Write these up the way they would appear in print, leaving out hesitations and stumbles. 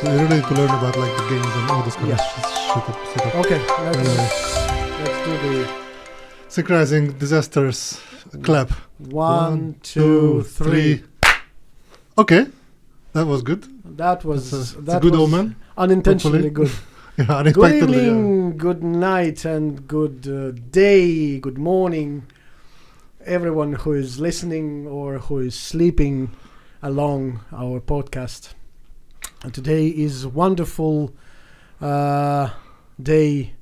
So you really need to learn about like the games and all this kind of shit. Okay, let's do the synchronizing disasters clap. 1, 2, 3. Okay, that was good. That was a good omen. Unintentionally good. Yeah, good unexpectedly. evening, good night, and good day, good morning, everyone who is listening or who is sleeping along our podcast. And today is a wonderful day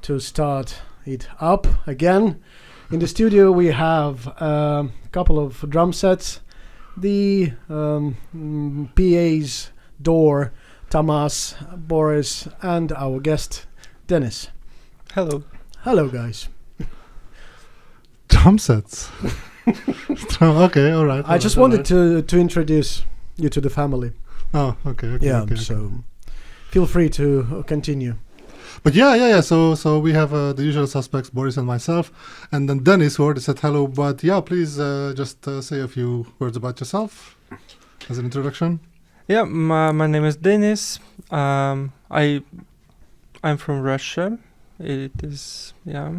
to start it up again. In the studio we have a couple of drum sets, the PA's door, Tamas, Boris, and our guest, Denis. Hello. Hello, guys. Drum sets. Okay, all right. I just wanted to introduce you to the family. Oh, okay. So feel free to continue. But yeah. So we have the usual suspects, Boris and myself, and then Denis, who already said hello. But yeah, please just say a few words about yourself as an introduction. Yeah, my name is Denis. I'm from Russia. It is, yeah.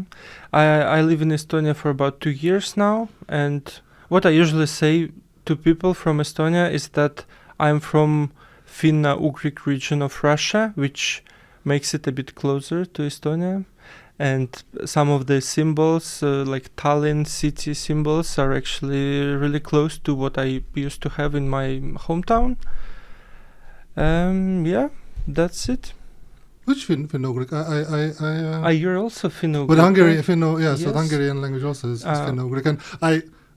I live in Estonia for about 2 years now, and what I usually say to people from Estonia is that I'm from Finno-Ugric region of Russia, which makes it a bit closer to Estonia. And some of the symbols, like Tallinn city symbols, are actually really close to what I used to have in my hometown. Yeah, that's it. Which Finno-Ugric? You're also Finno-Ugric. But Hungary, right? Finno, yeah. Yes. So the Hungarian language also is Finno-Ugric, and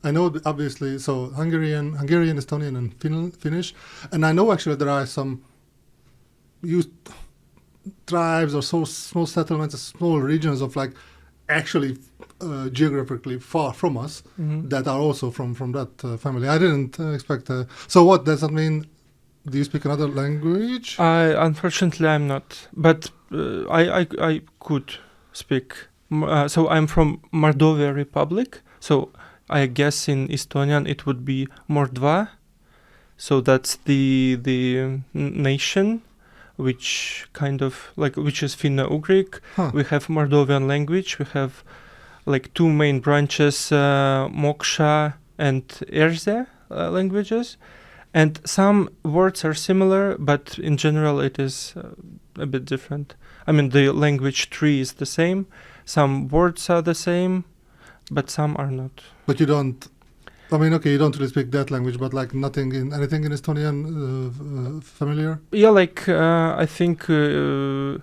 I know obviously. So Hungarian, Estonian, and Finnish, and I know actually there are some used tribes or so small settlements, small regions of like actually geographically far from us that are also from that family. I didn't expect. So what does that mean? Do you speak another language? Unfortunately, I'm not. But I could speak. So I'm from Moldova Republic. So I guess in Estonian it would be Mordva. So that's the nation, which kind of which is Finno-Ugric. Huh. We have Moldovan language. We have like two main branches, Moksha and Erze languages. And some words are similar, but in general it is a bit different. I mean, the language tree is the same. Some words are the same, but some are not. But you don't. I mean, okay, you don't really speak that language, but like anything in Estonian familiar? Yeah, like I think üks,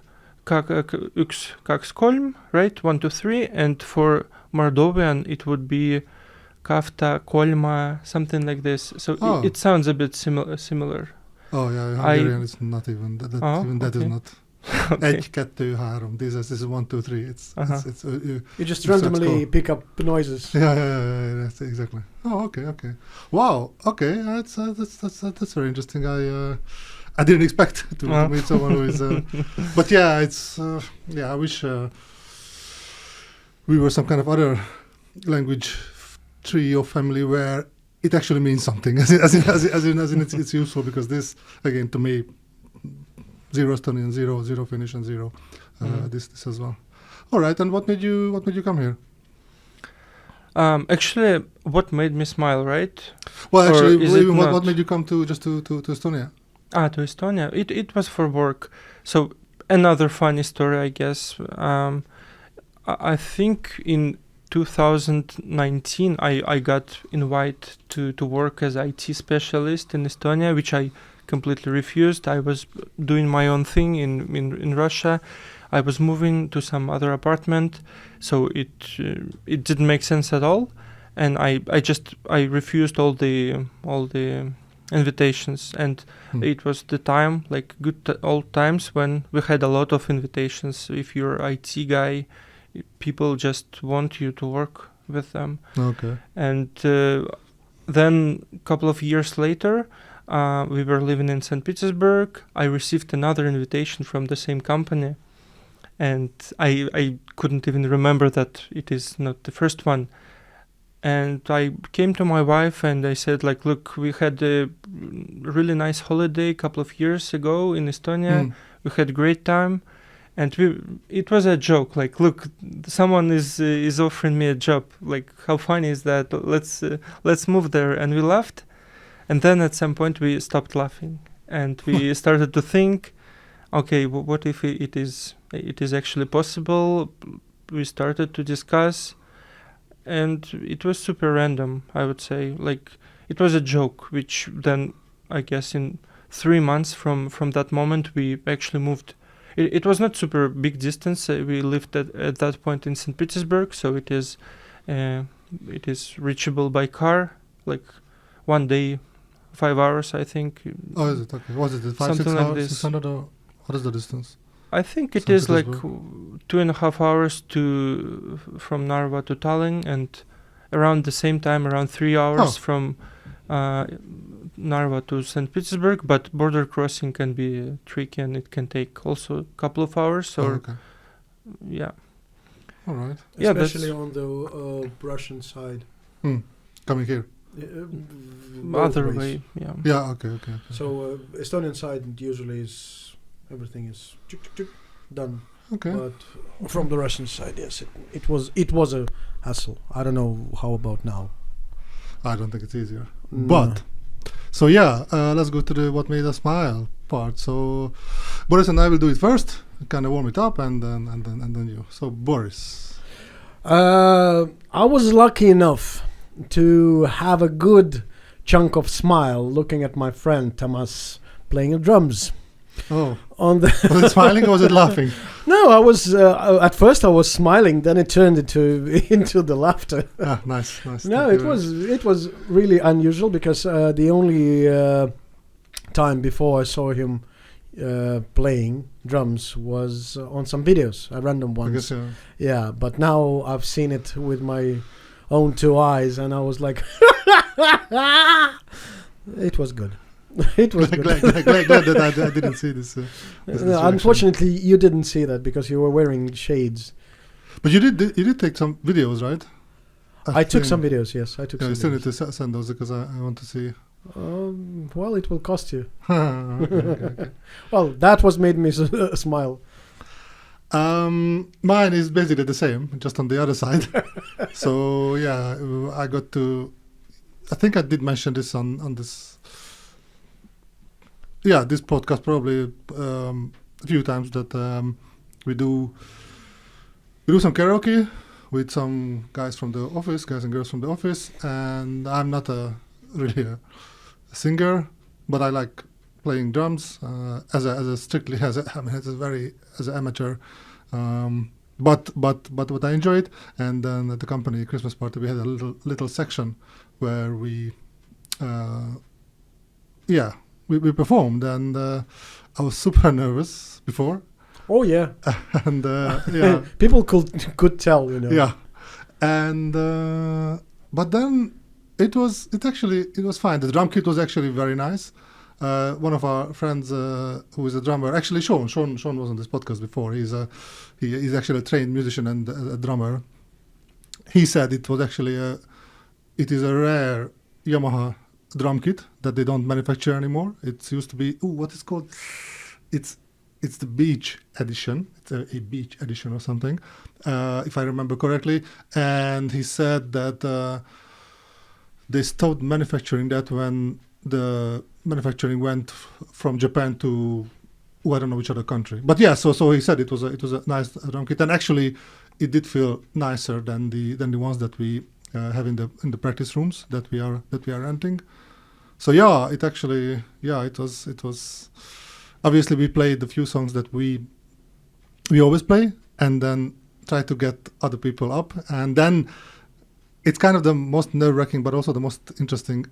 kaks, kolm, right? 1, 2, 3, and for Moldovan it would be Kafta, Kolma, something like this. So it sounds a bit similar. Oh yeah, Hungarian is not even that. That is not. Okay. 1, 2, 3. This is 1, 2, 3. It's You just randomly pick up noises. Yeah. That's exactly. Oh, okay. Wow. Okay, that's very interesting. I didn't expect to meet someone who is. But yeah, it's I wish we were some kind of other language tree or family where it actually means something, as in it's useful, because this again to me 0 Estonian, 0 Finnish, and 0 this as well. All right, and what made you come here? Actually, what made me smile, right? Well, actually, even what made you come to Estonia? To Estonia. It was for work. So another funny story, I guess. I think in 2019 I got invited to work as IT specialist in Estonia, which I completely refused. I was doing my own thing in Russia. I was moving to some other apartment, so it didn't make sense at all, and I refused all the invitations, and it was the time, like good old times, when we had a lot of invitations. If you're IT guy, people just want you to work with them. Okay. And then a couple of years later, we were living in St. Petersburg. I received another invitation from the same company, and I couldn't even remember that it is not the first one. And I came to my wife and I said, like, look, we had a really nice holiday a couple of years ago in Estonia. We had a great time. And it was a joke, like, look, someone is offering me a job. Like, how funny is that? Let's move there. And we laughed. And then at some point we stopped laughing. And we started to think, okay, what if it is actually possible? We started to discuss. And it was super random, I would say. Like, it was a joke, which then, I guess, in 3 months from that moment, we actually moved. It was not super big distance. We lived at that point in St. Petersburg, so it is reachable by car, like 1 day, 5 hours, I think. Oh, is it? Okay. Was it 5, 6 Something like hours, this. 600, or what is the distance? I think it St. is like Petersburg. 2.5 hours from Narva to Tallinn, and around the same time, around 3 hours from Narva to St. Petersburg. But border crossing can be tricky, and it can take also a couple of hours. Or okay. Yeah. All right. Yeah, Especially on the Russian side. Coming here. Other way. Yeah. Yeah. Okay. So Estonian side usually is everything is done. Okay. But from the Russian side, yes, it was a hassle. I don't know how about now. I don't think it's easier. No. But so yeah, let's go to the what made us smile part. So Boris and I will do it first, kind of warm it up, and then you. So Boris. I was lucky enough to have a good chunk of smile looking at my friend Tamas playing the drums. Oh, on the was it smiling or was it laughing? No, I was at first I was smiling, then it turned into the laughter. Ah, nice. No, it was really unusual because the only time before I saw him playing drums was on some videos, random ones. I guess, yeah. Yeah, but now I've seen it with my own 2 eyes, and I was like, it was good. It was glad that I didn't see this. Unfortunately, you didn't see that because you were wearing shades. But you did take some videos, right? I took some videos. Yes, I took. Yeah, some I still videos. need to send those because I want to see. Well, it will cost you. Okay. Well, that was made me smile. Mine is basically the same, just on the other side. So yeah, I got to. I think I did mention this on this. Yeah, this podcast probably a few times that we do some karaoke with some guys and girls from the office, and I'm not really a singer, but I like playing drums as an amateur. But what I enjoyed, and then at the company Christmas party we had a little section where we performed, and I was super nervous before. Oh yeah, and yeah, people could tell, you know. Yeah, and but then it was fine. The drum kit was actually very nice. One of our friends who is a drummer, actually Sean was on this podcast before. He's actually a trained musician and a drummer. He said it is a rare Yamaha drum kit that they don't manufacture anymore. It used to be what is called? It's the beach edition. It's a beach edition or something, if I remember correctly. And he said that they stopped manufacturing that when the manufacturing went from Japan to I don't know which other country. But yeah, so he said it was a nice drum kit, and actually it did feel nicer than the ones that we have in the practice rooms that we are renting. So yeah, it was. Obviously, we played the few songs that we always play, and then try to get other people up, and then it's kind of the most nerve-wracking, but also the most interesting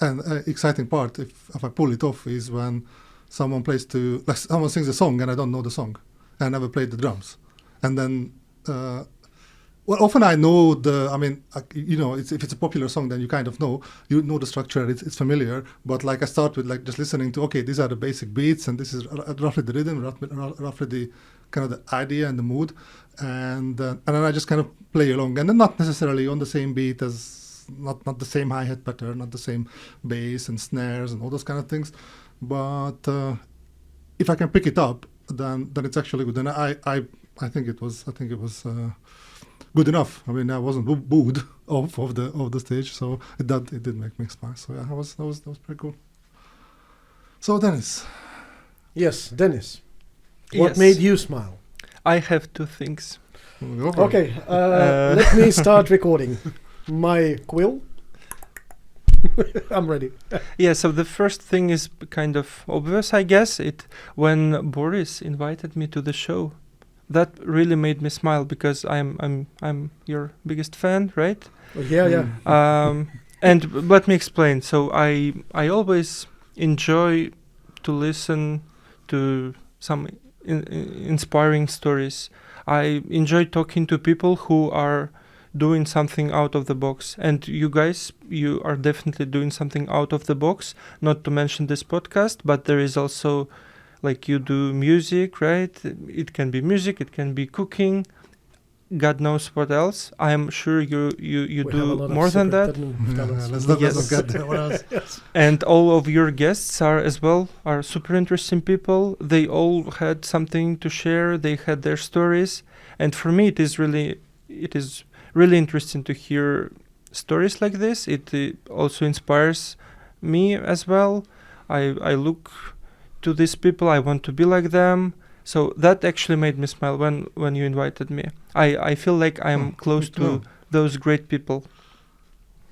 and exciting part. If I pull it off, is when someone someone sings a song and I don't know the song, I never played the drums, and then. Well, often I know if it's a popular song, then you kind of know the structure, it's familiar. But like I start with just listening to, okay, these are the basic beats, and this is roughly the rhythm, roughly the kind of the idea and the mood, and then I just kind of play along, and then not necessarily on the same beat as not the same hi-hat pattern, not the same bass and snares and all those kind of things, but if I can pick it up, then it's actually good. And I think it was good enough. I mean, I wasn't booed off of the stage, so it did make me smile. So yeah, that was pretty cool. So Denis. Yes, Denis. What Yes. made you smile? I have two things. Go for it. Okay, let me start recording. My quill. I'm ready. Yeah, so the first thing is kind of obvious, I guess. When Boris invited me to the show, that really made me smile because I'm your biggest fan, right? Oh, yeah. And let me explain. So I always enjoy to listen to some inspiring stories. I enjoy talking to people who are doing something out of the box, and you guys, you are definitely doing something out of the box, not to mention this podcast, but there is also, like, you do music, right? It can be music, it can be cooking, God knows what else. I am sure you We have a do lot of more than secret that. talents. Let's not Yes. get there. What else? Yes. And all of your guests are super interesting people. They all had something to share. They had their stories, and for me, it is really interesting to hear stories like this. It also inspires me as well. I look to these people. I want to be like them. So that actually made me smile when you invited me. I feel like I'm close to those great people.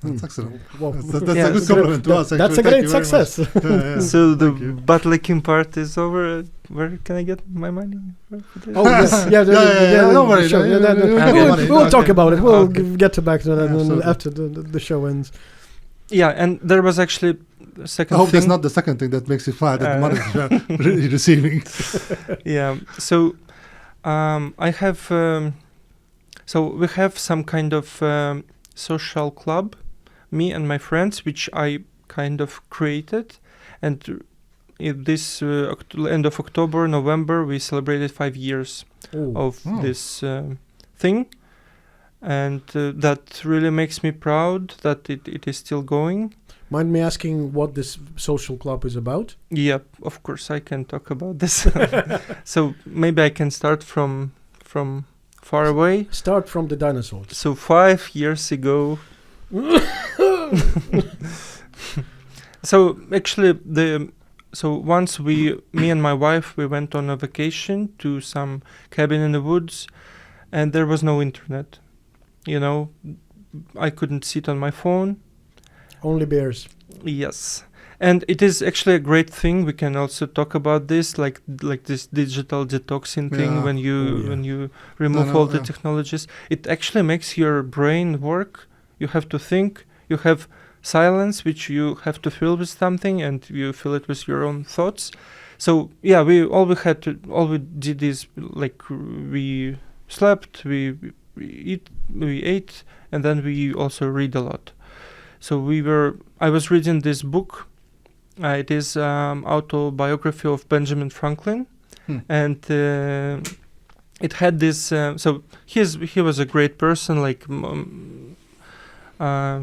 That's excellent. Well, That's Yeah. a good compliment to us. That's actually. a Thank great you very much. success. Yeah. So the Thank you. butt licking part is over. Where can I get my money? For this? Oh yes, yeah, Don't worry, sure, you yeah, get Okay. money. we'll talk Okay. about it. We'll Okay. get back to that Absolutely. after the show ends. Yeah, and there was actually a I second hope thing. that's not the second thing that makes you fly that the Uh, money you are really receiving. Yeah. So I have. So we have some kind of social club, me and my friends, which I kind of created, and in this end of October, November, we celebrated 5 years of Oh. this thing, and that really makes me proud that it is still going. Mind me asking what this social club is about? Yeah, of course I can talk about this. So maybe I can start from far away. Start from the dinosaurs. So 5 years ago. So actually once me and my wife, we went on a vacation to some cabin in the woods, and there was no internet. You know, I couldn't sit on my phone. Only bears. Yes. And it is actually a great thing. We can also talk about this, like this digital detoxing thing, Yeah. when you Oh, yeah. when you remove all the technologies. It actually makes your brain work. You have to think. You have silence, which you have to fill with something, and you fill it with your own thoughts. So yeah, all we did is, like, we slept, we ate, and then we also read a lot. So I was reading this book. It is autobiography of Benjamin Franklin, and it had this. So he was a great person. Like,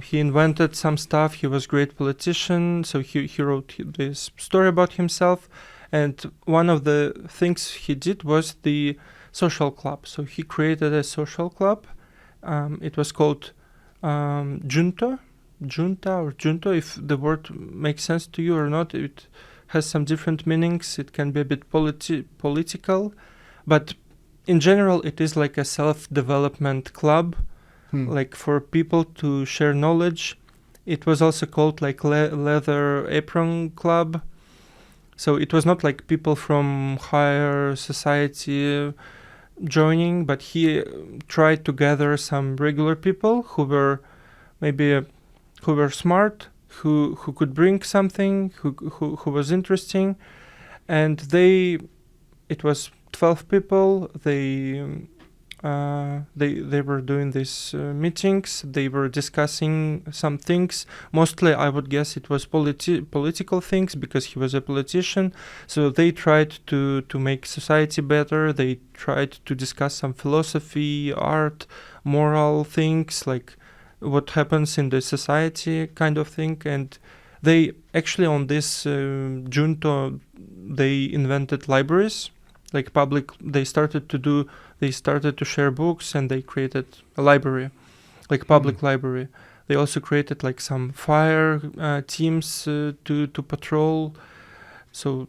he invented some stuff. He was a great politician. So he wrote this story about himself, and one of the things he did was the social club. So he created a social club. It was called Junto, if the word makes sense to you or not. It has some different meanings. It can be a bit political, but in general, it is like a self-development club, like for people to share knowledge. It was also called like leather apron club. So it was not like people from higher society joining, but he tried to gather some regular people who were who were smart, who could bring something, who was interesting, and it was 12 people. They they were doing these meetings. They were discussing some things. Mostly, I would guess it was political things, because he was a politician. So they tried to make society better. They tried to discuss some philosophy, art, moral things, like what happens in the society, kind of thing. And they actually, on this Junto, they invented libraries, like public. They started to share books, and they created a library, like public library. They also created like some fire teams to patrol. So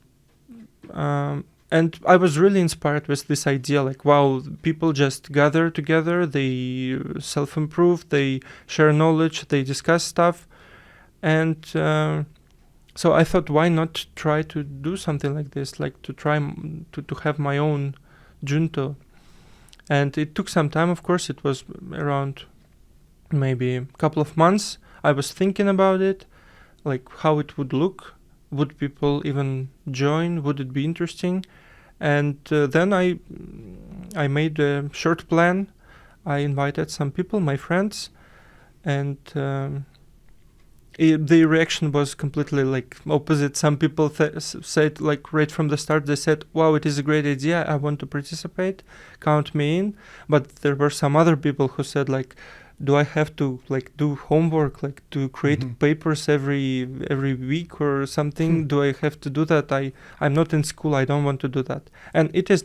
and I was really inspired with this idea, like, wow, people just gather together, they self-improve, they share knowledge, they discuss stuff. And so I thought, why not try to do something like this, like to try to have my own Junto. And it took some time, of course. It was around maybe a couple of months. I was thinking about it, like how it would look. Would people even join? Would it be interesting? And then I made a short plan. I invited some people, my friends, and the reaction was completely like opposite. Some people said, like right from the start, they said, wow, it is a great idea, I want to participate, count me in. But there were some other people who said, like, do I have to like do homework, like to create papers every week or something? Do I have to do that? I'm not in school, I don't want to do that. And it is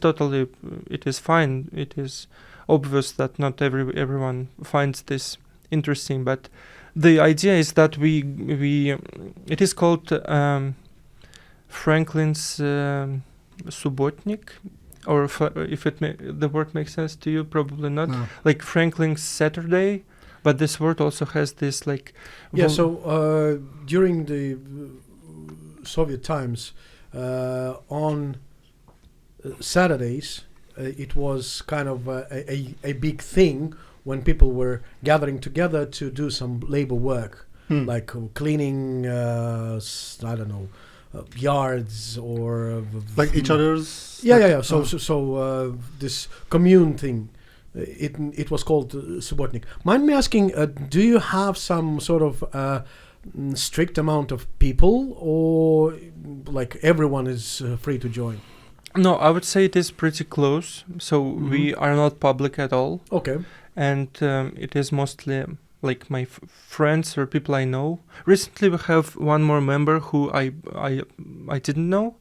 fine. It is obvious that not everyone finds this interesting, but the idea is that it is called Franklin's Subotnik, or if the word makes sense to you, probably not. No. Like Franklin's Saturday, but this word also has this like. So during the Soviet times, on Saturdays, it was kind of a big thing when people were gathering together to do some labor work, like cleaning, I don't know, yards or like each other's. Yeah. So this commune thing, it was called Subotnik. Mind me asking, do you have some sort of strict amount of people, or like everyone is free to join? No, I would say it is pretty close. So we are not public at all. Okay. And it is mostly like my friends or people I know. Recently we have one more member who I didn't know,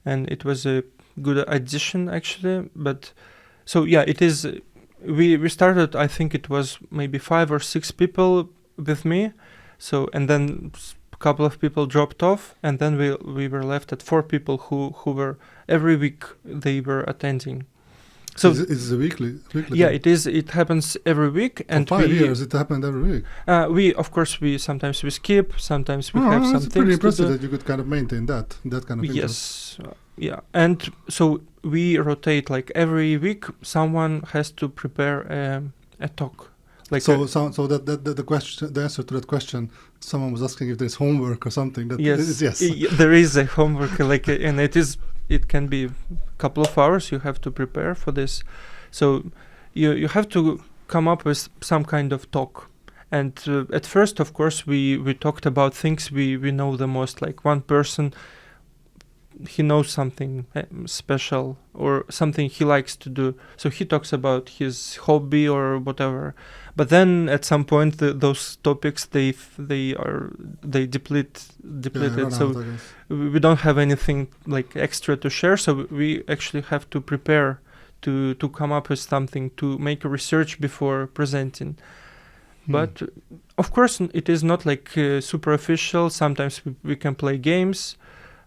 and it was a good addition actually. But so yeah, it is. We started, I think it was maybe 5 or 6 people with me. So and then a couple of people dropped off, and then we were left at 4 people who were every week they were attending. So it's a weekly yeah, thing. it is. It happens every week, and for 5 years it happened every week. We of course sometimes we skip, sometimes we have some things. It's pretty impressive that you could kind of maintain that kind of thing. Yes, yeah, and so we rotate. Like every week, someone has to prepare a talk. Like so that the question, the answer to that question, someone was asking if there's homework or something. That yes, yes, there is a homework. Like and it is. It can be a couple of hours you have to prepare for this. So you have to come up with some kind of talk. And at first, of course, we talked about things we know the most. Like one person, he knows something special or something he likes to do. So he talks about his hobby or whatever. But then at some point those topics they depleted. So we don't have anything like extra to share. So we actually have to prepare to come up with something, to make a research before presenting. But of course it is not like super official. Sometimes we can play games.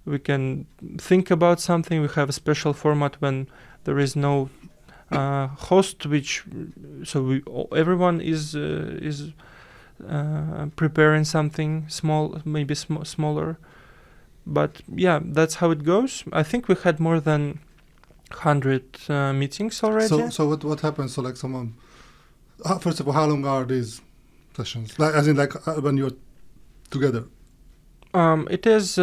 We can think about something. We have a special format when there is no host, everyone is preparing something small, maybe smaller. But yeah, that's how it goes. I think we had more than 100 meetings already. So what happens? So like someone, first of all, how long are these sessions? Like as in like when you're together? It is.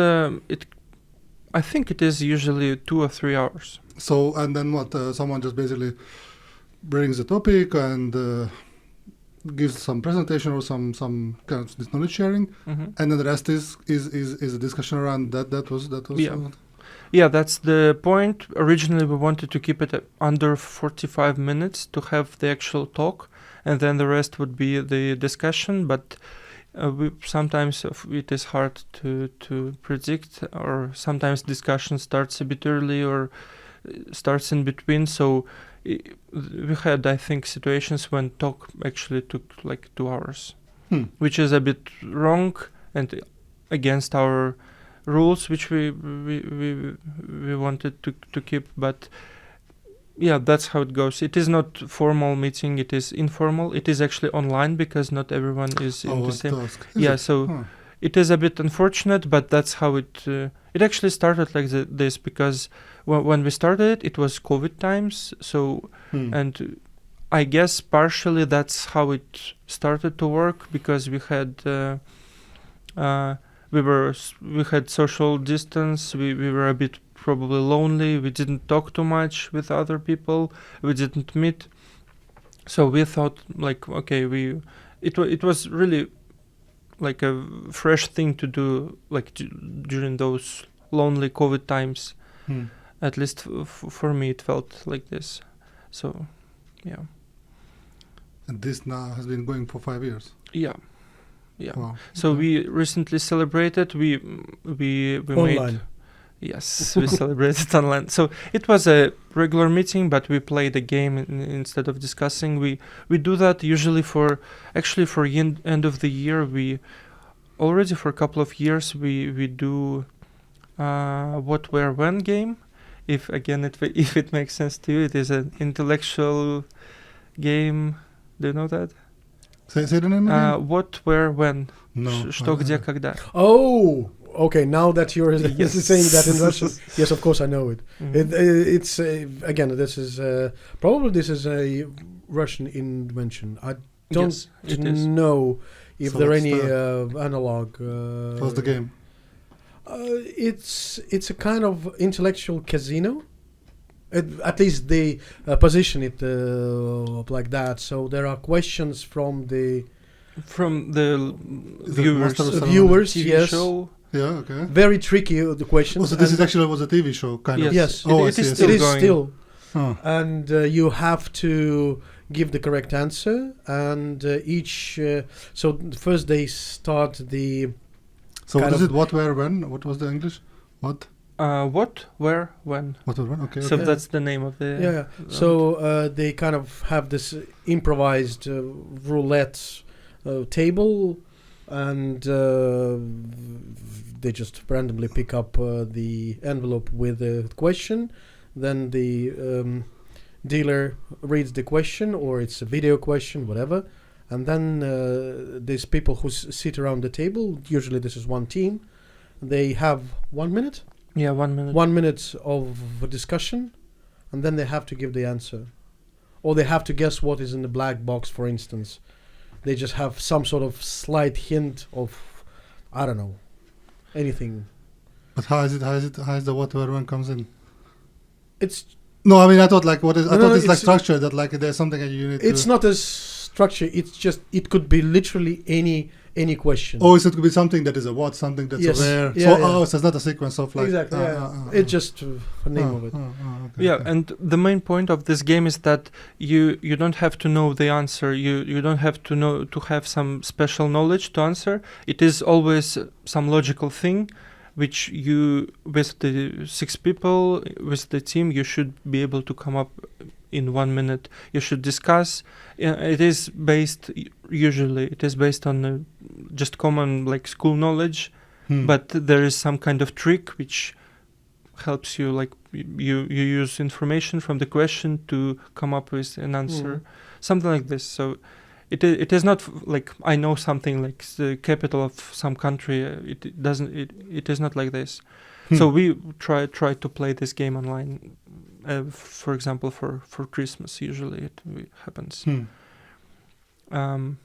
I think it is usually 2 or 3 hours. So and then what? Someone just basically brings a topic and gives some presentation or some kind of this knowledge sharing, and then the rest is a discussion around that. That was Yeah, that's the point. Originally, we wanted to keep it under 45 minutes to have the actual talk, and then the rest would be the discussion. But sometimes it is hard to predict, or sometimes discussion starts a bit early or starts in between. So we had, I think, situations when talk actually took like 2 hours, which is a bit wrong and against our rules, which we wanted to keep. But yeah, that's how it goes. It is not formal meeting, it is informal. It is actually online because not everyone is in the same. So it is a bit unfortunate, but that's how it actually started like this, because when we started it was COVID times. So and I guess partially that's how it started to work, because we had we had social distance. We were a bit probably lonely. We didn't talk too much with other people. We didn't meet. So we thought like, okay, it was really like a fresh thing to do, like during those lonely COVID times. At least for me, it felt like this. So, yeah. And this now has been going for 5 years. Yeah. Wow. So we recently celebrated. We online. made. Yes, we celebrated online. So it was a regular meeting, but we played a game instead of discussing. We do that usually for end of the year. We already for a couple of years we do what, where, when game. If it makes sense to you, it is an intellectual game. Do you know that? Say the name again. What, where, when. No. Что, где, когда. Oh, okay. Now that you're saying that in Russian, yes, of course I know it. It's again. This is probably a Russian invention. I don't know if there are any analog. What's the game? It's a kind of intellectual casino. At least they position it like that. So there are questions from the viewers. TV yes. show? Yeah. Okay. Very tricky the questions. So this was a TV show, kind of. Yes. It is still. And you have to give the correct answer, and each. So first they start the. So what is it? What, where, when? What was the English? What? What, where, when. What, where, when? Okay. So that's the name of the. Yeah. So they kind of have this improvised roulette table, and they just randomly pick up the envelope with a question. Then the dealer reads the question, or it's a video question, whatever. And then these people who sit around the table, usually this is one team, they have 1 minute. Yeah, 1 minute. 1 minute of discussion, and then they have to give the answer. Or they have to guess what is in the black box, for instance. They just have some sort of slight hint of, I don't know, anything. But how is the what, where, when comes in? It's... No, I mean, I thought like, it's like structure, that like there's something that you need to... It's not as structure, it's just, it could be literally any question. Oh, so it could be something that is a what, something that's a where. So it's not a sequence of like... Exactly, it's just a name of it. Okay. And the main point of this game is that you don't have to know the answer. You don't have to have some special knowledge to answer. It is always some logical thing, which you, with the 6 people, with the team, you should be able to come up in 1 minute. You should discuss. It is based on just common like school knowledge, but there is some kind of trick which helps you, like you use information from the question to come up with an answer, something like this. So it is not like I know something like the capital of some country. It is not like this. So we try to play this game online. For example, for Christmas, usually it happens. And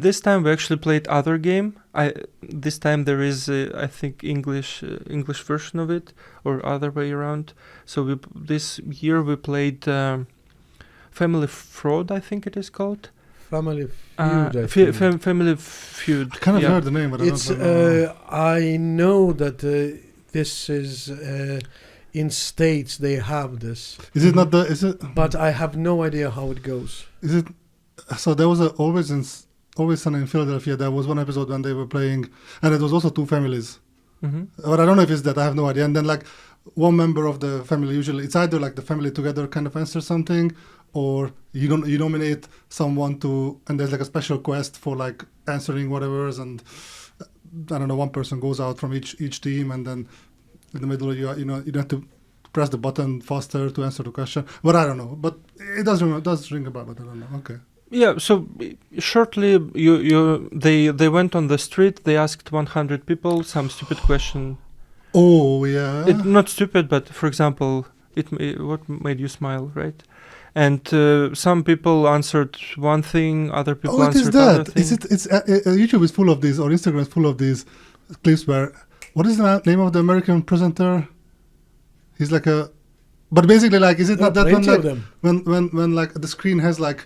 this time we actually played other game. This time there is I think English version of it, or other way around. So this year we played Family Fraud, I think it is called. Family Feud. I think. Family Feud. I kind of heard the name, but It's I don't know. I know that this is in States they have this, Is it not the? Is it? but I have no idea how it goes. Is it? So there was Always Sunny in Philadelphia. There was one episode when they were playing, and it was also two families. Mm-hmm. But I don't know if it's that. I have no idea. And then like one member of the family, usually it's either like the family together kind of answer something, or you nominate someone to, and there's like a special quest for like answering whatever's, and I don't know, one person goes out from each team, and then in the middle you have to press the button faster to answer the question. But I don't know. But it does ring a bell, but I don't know. Okay. Yeah, so shortly, they went on the street. They asked 100 people some stupid question. Oh yeah. Not stupid, but for example, what made you smile, right? And some people answered one thing, other people answered other thing. It's YouTube is full of these, or Instagram is full of these clips where, what is the name of the American presenter? He's like a, but basically like, is it not that one like when like the screen has like,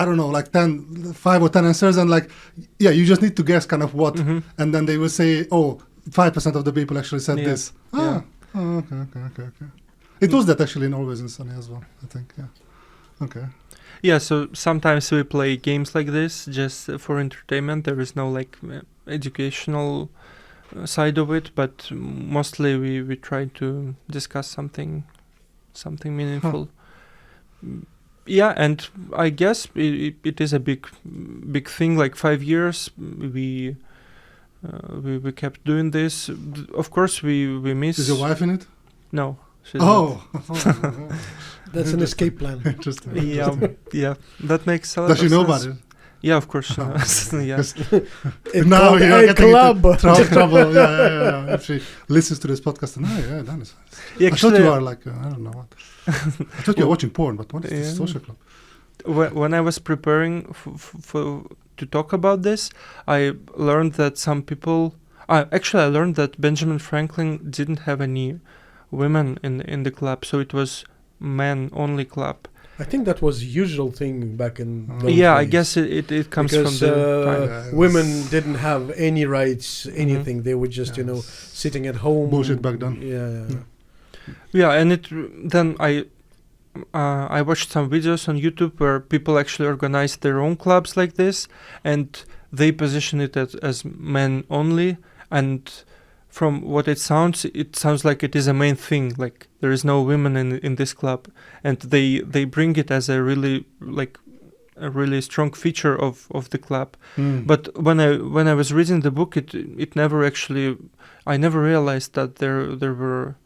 I don't know, like 5 or 10 answers, and like, yeah, you just need to guess kind of what, and then they will say, 5% of the people actually said this. Yeah. Okay. It was that actually in Always Sunny as well, I think, yeah. Okay. Yeah, so sometimes we play games like this just for entertainment. There is no like educational side of it, but mostly we try to discuss something meaningful. Yeah, and I guess it is a big thing. Like 5 years, we kept doing this. Of course, we miss. Is your wife in it? No. She's not. That's an escape plan. Interesting. Yeah, that makes a lot Does of she know sense. about it? Yeah, of course. She knows. Yeah. Now you're getting club. into trouble. Yeah. If she listens to this podcast, Denis. Yeah, I thought you are like, I don't know what. I thought you were watching porn, but what is this social club? When I was preparing to talk about this, I learned that some people. I learned that Benjamin Franklin didn't have any women in the club, so it was men-only club. I think that was usual thing back in those days. I guess it comes because, from the time. women didn't have any rights, anything. They were just, sitting at home. Bullshit back then. Yeah, and then I watched some videos on YouTube where people actually organized their own clubs like this, and they position it as men only, and from what it sounds like it is a main thing, like there is no women in this club, and they bring it as a really strong feature of the club. But when I was reading the book, it never actually, I never realized that there were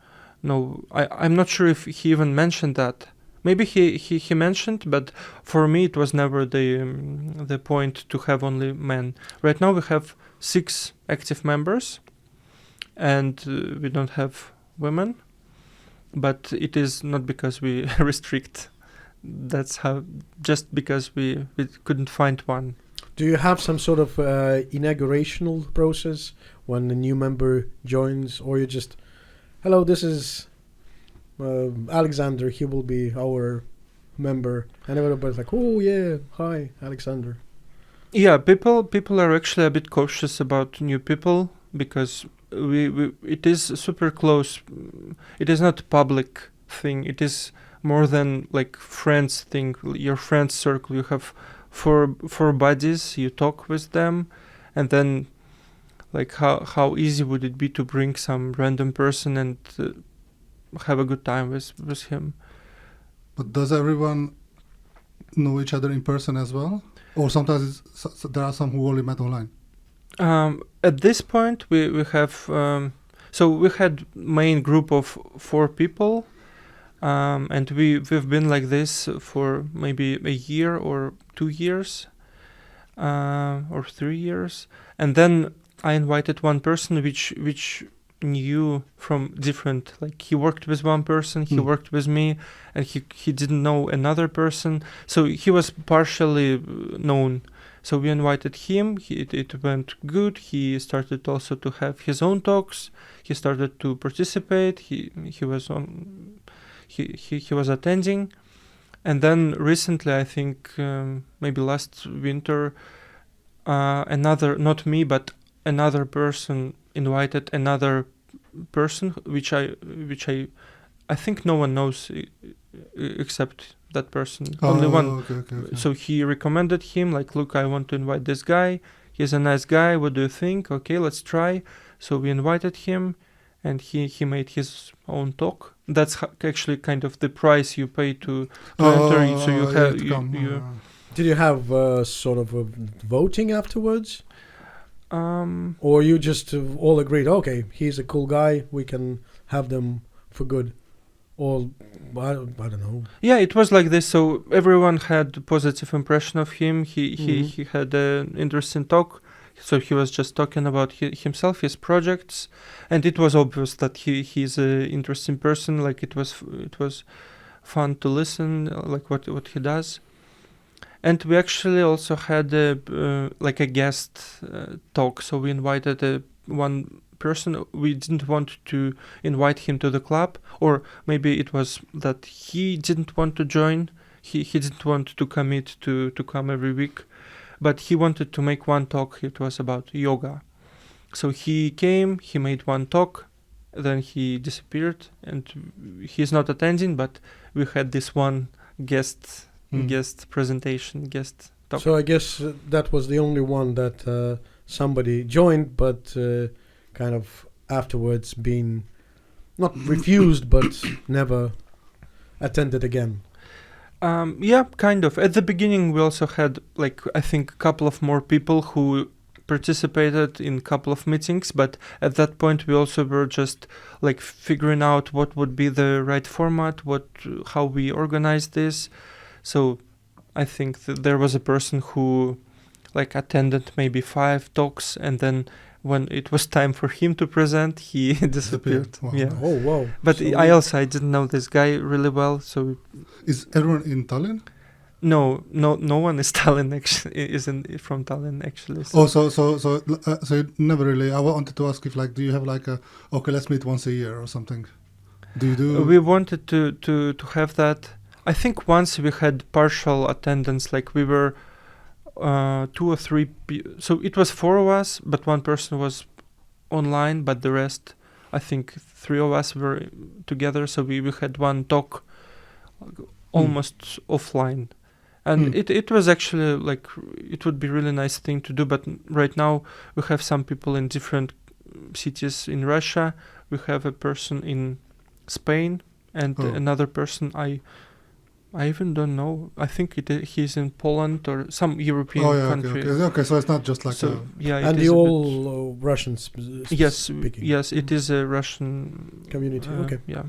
no, I'm not sure if he even mentioned that. Maybe he mentioned, but for me it was never the point to have only men. Right now we have 6 active members, and we don't have women, but it is not because we restrict. That's how, just because we couldn't find one. Do you have some sort of inaugurational process when a new member joins, or you just, hello, this is Alexander, he will be our member, and everybody's like, oh yeah, hi Alexander? Yeah, people are actually a bit cautious about new people, because it is super close. It is not a public thing. It is more than like friends thing. Your friends circle. You have four buddies. You talk with them, and then like how easy would it be to bring some random person and have a good time with him? But does everyone know each other in person as well, or sometimes there are some who only met online? At this point, we have so we had main group of 4 people, and we've been like this for maybe a year or 2 years, or 3 years, and then I invited one person which knew from different, like he worked with one person, he worked with me, and he didn't know another person, so he was partially known. So we invited him. It went good. He started also to have his own talks. He started to participate. He was attending, And then recently, I think maybe last winter, another, not me, but another person invited another person, which I think no one knows except that person. Only one. Okay. So he recommended him, like, look, I want to invite this guy. He's a nice guy. What do you think? Okay, let's try. So we invited him, and he made his own talk. That's actually kind of the price you pay to enter it. So you have you Did you have sort of a voting afterwards? Or you just all agreed, okay, he's a cool guy, we can have them for good? Or, I don't know. Yeah, it was like this. So everyone had a positive impression of him. He had an interesting talk. So he was just talking about himself, his projects. And it was obvious that he's an interesting person. Like it was fun to listen, like what he does. And we actually also had a guest talk. So we invited one person. We didn't want to invite him to the club, or maybe it was that he didn't want to join. He didn't want to commit to come every week, but he wanted to make one talk. It was about yoga. So he came, he made one talk, then he disappeared, and he's not attending, but we had this one guest presentation, guest talk. So I guess that was the only one that somebody joined, but kind of afterwards been not refused, but never attended again. Yeah, kind of. At the beginning, we also had, I think, a couple of more people who participated in a couple of meetings, but at that point, we also were just, figuring out what would be the right format, how we organize this. So I think that there was a person who, attended maybe 5 talks, and then when it was time for him to present, he disappeared. Wow. Yeah. Oh, wow. But So I didn't know this guy really well, so... Is everyone in Tallinn? No one is Tallinn actually, isn't from Tallinn actually. So. So you never really... I wanted to ask if, do you have okay, let's meet once a year or something? Do you do... We wanted to have that. I think once we had partial attendance, we were 2 or 3 so it was 4 of us, but one person was online, but the rest, I think 3 of us were together, so we had one talk almost offline. And it was actually it would be really nice thing to do, but right now we have some people in different cities in Russia. We have a person in Spain and another person I even don't know. I think he's in Poland or some European country. Okay, so it's not just and the all Russians speaking. Yes, it is a Russian community. Okay. Yeah.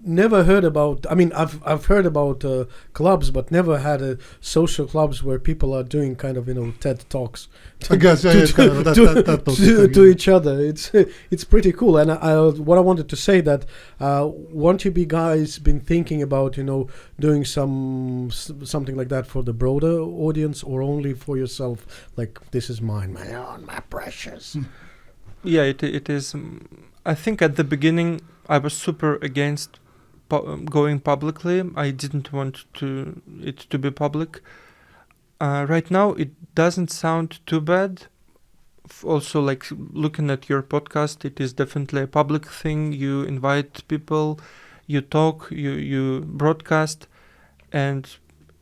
Never heard about. I mean, I've heard about clubs, but never had a social clubs where people are doing kind of TED talks. I guess to each other. It's pretty cool. And what I wanted to say that won't you be guys been thinking about doing something like that for the broader audience, or only for yourself? This is mine, my own, my precious. Yeah, it is. I think at the beginning I was super against going publicly. I didn't want it to be public. Right now it doesn't sound too bad. Also, looking at your podcast, it is definitely a public thing. You invite people, you talk, you broadcast, and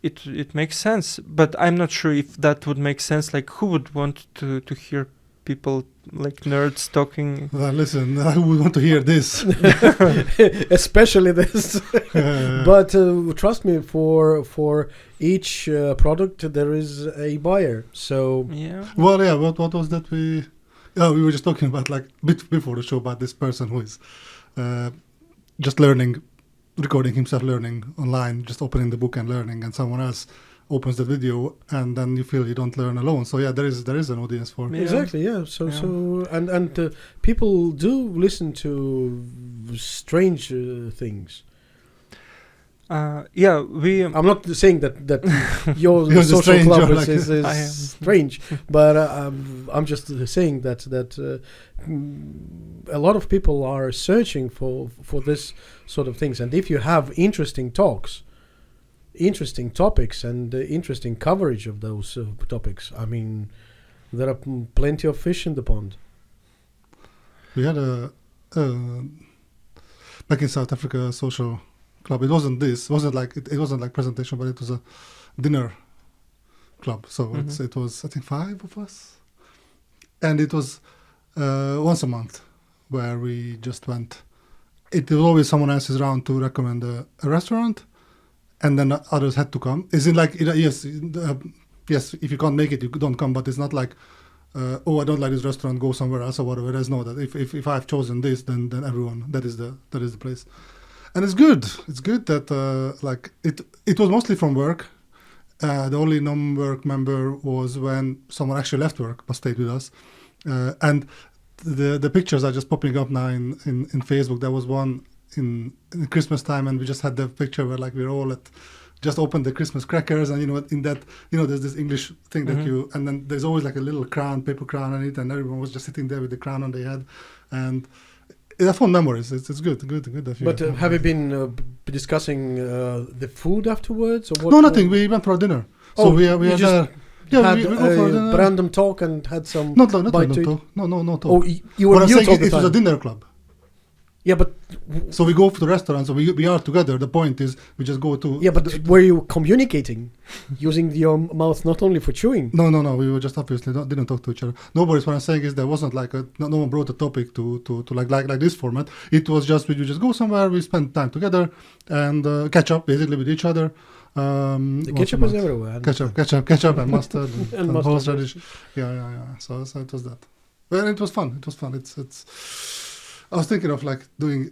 it makes sense. But I'm not sure if that would make sense. Who would want to hear people nerds talking? Well, listen, I would want to hear this. Especially this. But trust me, for each product there is a buyer. So yeah. Well, yeah. What was that we were just talking about bit before the show about this person who is just learning, recording himself learning online, just opening the book and learning, and someone else opens the video, and then you feel you don't learn alone. So yeah, there is an audience for exactly. Yeah. So and people do listen to strange things. I'm not saying that your You're the social stranger, club like- is strange, but I'm just saying that a lot of people are searching for this sort of things, and if you have interesting talks, interesting topics, and interesting coverage of those topics, I mean, there are plenty of fish in the pond. We had a back in South Africa social club. It wasn't like presentation, but it was a dinner club. So it was, I think, 5 of us, and it was once a month where we just went. It was always someone else's round to recommend a restaurant, and then others had to come. Is it like yes, if you can't make it, you don't come. But it's not like I don't like this restaurant, go somewhere else or whatever. There's no that. If I've chosen this, then everyone, that is the place. And it's good. It's good that it was mostly from work. The only non-work member was when someone actually left work but stayed with us. And the pictures are just popping up now in Facebook. There was one in Christmas time, and we just had the picture where we're all just opened the Christmas crackers, and in that there's this English thing that and then there's always a little crown, paper crown on it, and everyone was just sitting there with the crown on their head, and they're fun memories. It's good. But have you been discussing the food afterwards, or what? No, nothing. We went for dinner. So we are there. Yeah, we go for dinner. Random talk and had some. Not talk. No talk. Oh, you were mute all the time. It was a dinner club. Yeah, but so we go to the restaurant. So we are together. The point is, we just go to. Yeah, but were you communicating, using your mouth not only for chewing? No. We were just obviously didn't talk to each other. What I'm saying is there wasn't no one brought a topic to like this format. It was just we just go somewhere. We spend time together and catch up basically with each other. The ketchup is everywhere. Ketchup and mustard and horseradish. Yeah. So it was that. Well, it was fun. It's. I was thinking of doing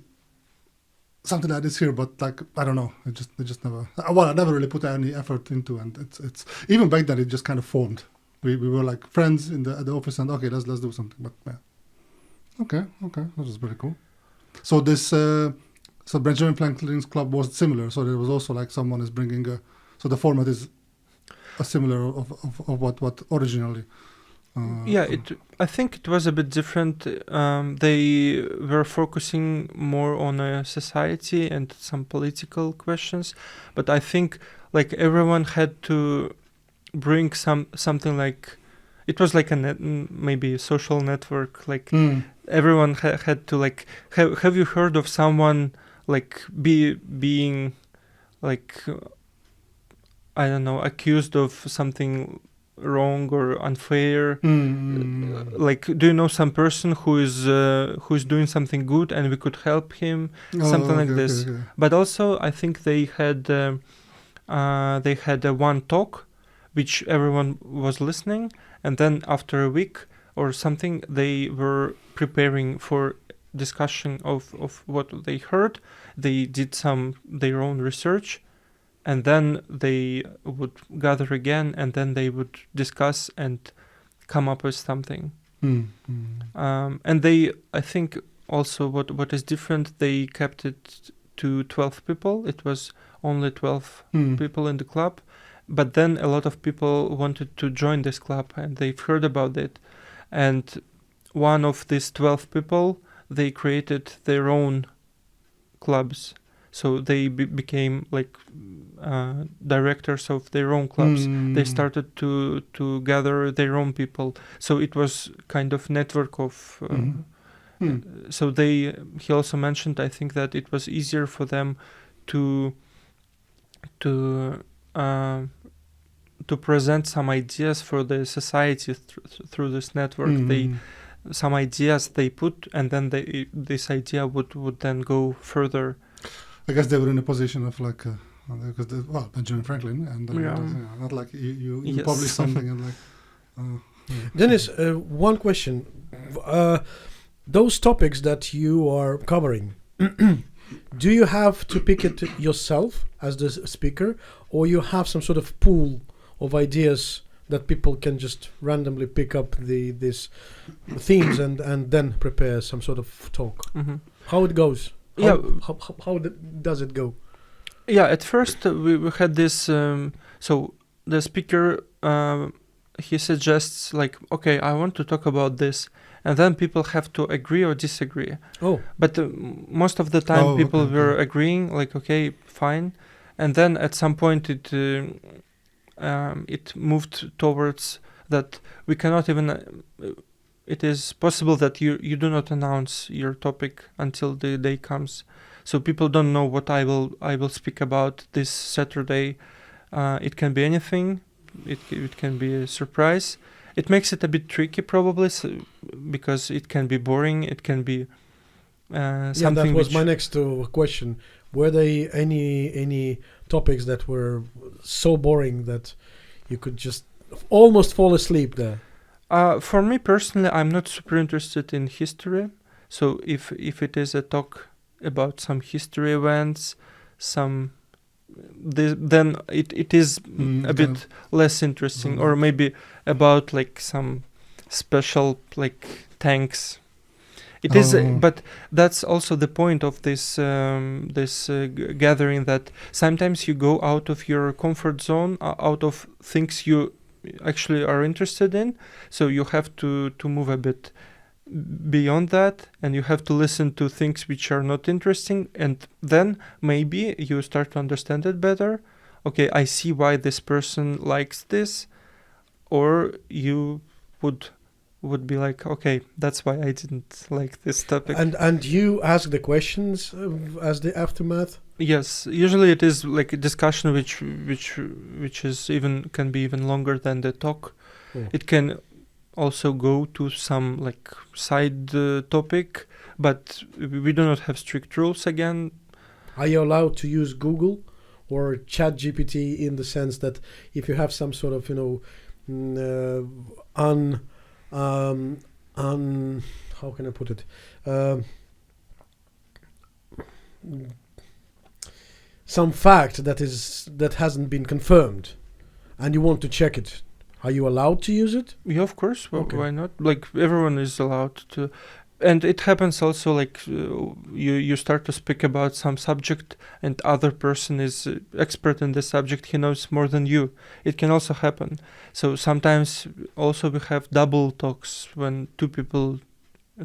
something like this here, but I don't know. It just never. Well, I never really put any effort into, and it's even back then it just kind of formed. We were friends at the office, and okay, let's do something. But yeah, okay, that was pretty cool. So this so Benjamin Franklin's club was similar. So there was also someone is bringing so the format is a similar of what originally. I think it was a bit different. They were focusing more on society and some political questions, but I think everyone had to bring something it was maybe a social network. Everyone had to have you heard of someone being I don't know, accused of something wrong or unfair? Do you know some person who is doing something good and we could help him, something like this? Okay. But also I think they had one talk which everyone was listening, and then after a week or something they were preparing for discussion of what they heard. They did their own research, and then they would gather again, and then they would discuss and come up with something. And I think also what is different, they kept it to 12 people. It was only 12 people in the club. But then a lot of people wanted to join this club, and they've heard about it. And one of these 12 people, they created their own clubs. So they became directors of their own clubs. They started to gather their own people. So it was kind of network of. So he also mentioned, I think, that it was easier for them to present some ideas for the society through this network. Some ideas they put, and then this idea would then go further. I guess they were in a position of because Benjamin Franklin, and not like you Yes. publish something and Denis, one question: those topics that you are covering, do you have to pick it yourself as the speaker, or you have some sort of pool of ideas that people can just randomly pick up these themes and then prepare some sort of talk? How it goes? How does it go? Yeah, at first we had this. So the speaker he suggests like, okay, I want to talk about this, and then people have to agree or disagree. Oh, But most of the time, Oh, people okay, were okay. agreeing, like, okay, fine, and then at some point it moved towards that we cannot even. It is possible that you do not announce your topic until the day comes, so people don't know what I will speak about this Saturday. It can be anything. It can be a surprise. It makes it a bit tricky, probably, because it can be boring. It can be yeah, something. that was which my next question. Were there any topics that were so boring that you could just almost fall asleep there? For me personally, I'm not super interested in history. So if it is a talk about some history events, then it is a bit less interesting, or maybe about like some special like tanks. It is, but that's also the point of this gathering, that sometimes you go out of your comfort zone, out of things you actually are interested in, so you have to move a bit beyond that, and you have to listen to things which are not interesting, and then maybe you start to understand it better. Okay, I see why this person likes this, or you would be like, okay, that's why I didn't like this topic. And you ask the questions as the aftermath? Yes, usually it is like a discussion which is even can be even longer than the talk. Oh. It can also go to some like side topic, but we do not have strict rules again. Are you allowed to use Google or ChatGPT in the sense that if you have some sort of, how can I put it? Some fact that hasn't been confirmed, and you want to check it, are you allowed to use it? Yeah, of course. Okay. Why not? Like everyone is allowed to, and it happens also. Like you start to speak about some subject, and other person is expert in the subject. He knows more than you. It can also happen. So sometimes also we have double talks when two people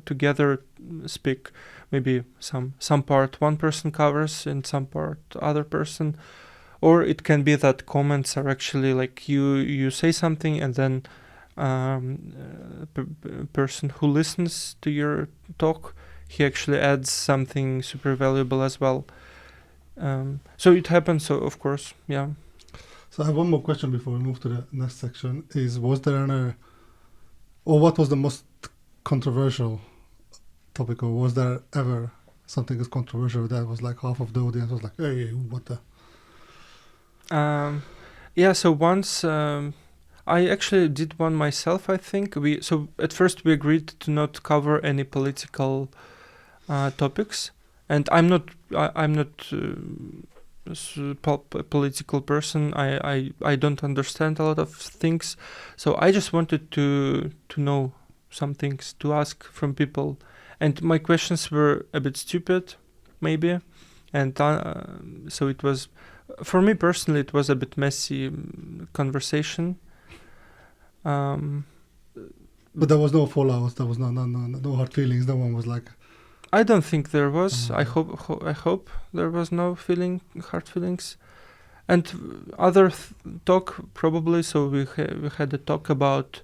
together speak. Maybe some part one person covers and some part other person. Or it can be that comments are actually like you say something, and then person who listens to your talk, he actually adds something super valuable as well. So it happens, so of course, yeah. So I have one more question before we move to the next section. Was there what was the most controversial topic, or was there ever something as controversial that was like half of the audience was like, hey, what the... Yeah, so once I actually did one myself, I think. So at first we agreed to not cover any political topics, and I'm not a political person. I don't understand a lot of things, so I just wanted to know some things, to ask from people, and my questions were a bit stupid, maybe, and so it was. For me personally, it was a bit messy conversation. But there was no fallout. There was no hard feelings. No one was like... I don't think there was. I hope there was no hard feelings. And other talk probably. So we had a talk about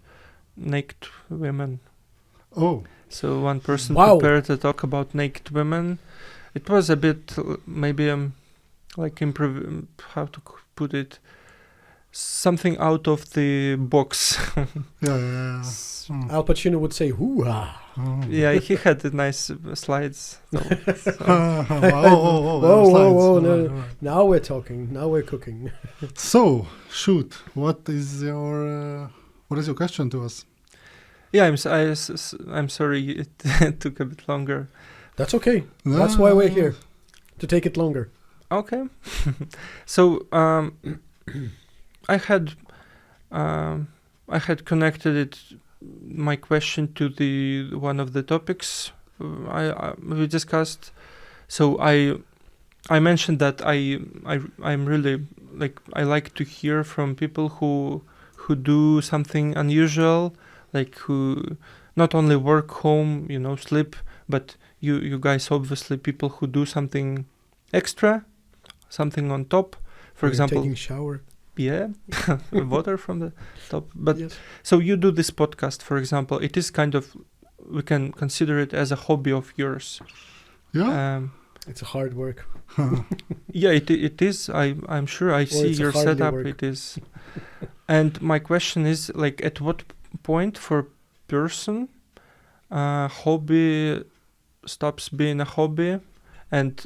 naked women. Oh. So one person Wow. prepared a talk about naked women. It was a bit maybe like how to put it, something out of the box. Yeah. Al Pacino would say, hoo-ha. Yeah, he had nice slides. Whoa, no. Right. Now we're talking. Now we're cooking. So, shoot. What is your question to us? Yeah, I'm sorry it took a bit longer. That's okay. That's why we're here, to take it longer. Okay. So I had connected my question to the one of the topics we discussed. So I I mentioned that I'm really like I like to hear from people who do something unusual, like who not only work home, sleep, but you guys obviously people who do something extra, something on top. For example, taking shower. Yeah, water from the top. But Yes. so you do this podcast, for example. It is kind of, we can consider it as a hobby of yours. Yeah. It's a hard work. Yeah, it is. I'm sure I see your setup. Work. It is. And my question is, like, at what point for person, hobby stops being a hobby, and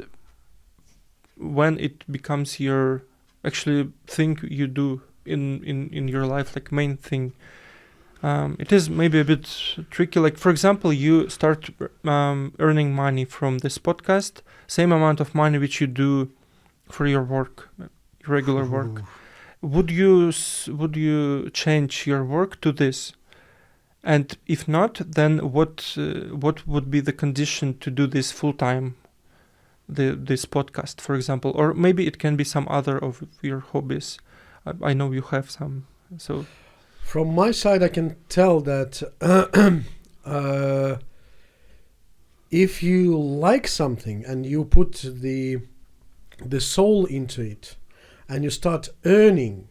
when it becomes your actually thing you do in your life, like main thing. It is maybe a bit tricky. Like, for example, you start earning money from this podcast, same amount of money which you do for your work, regular work. Would you change your work to this? And if not, then what would be the condition to do this full time? This podcast, for example, or maybe it can be some other of your hobbies. I know you have some. So, from my side, I can tell that if you like something and you put the soul into it, and you start earning,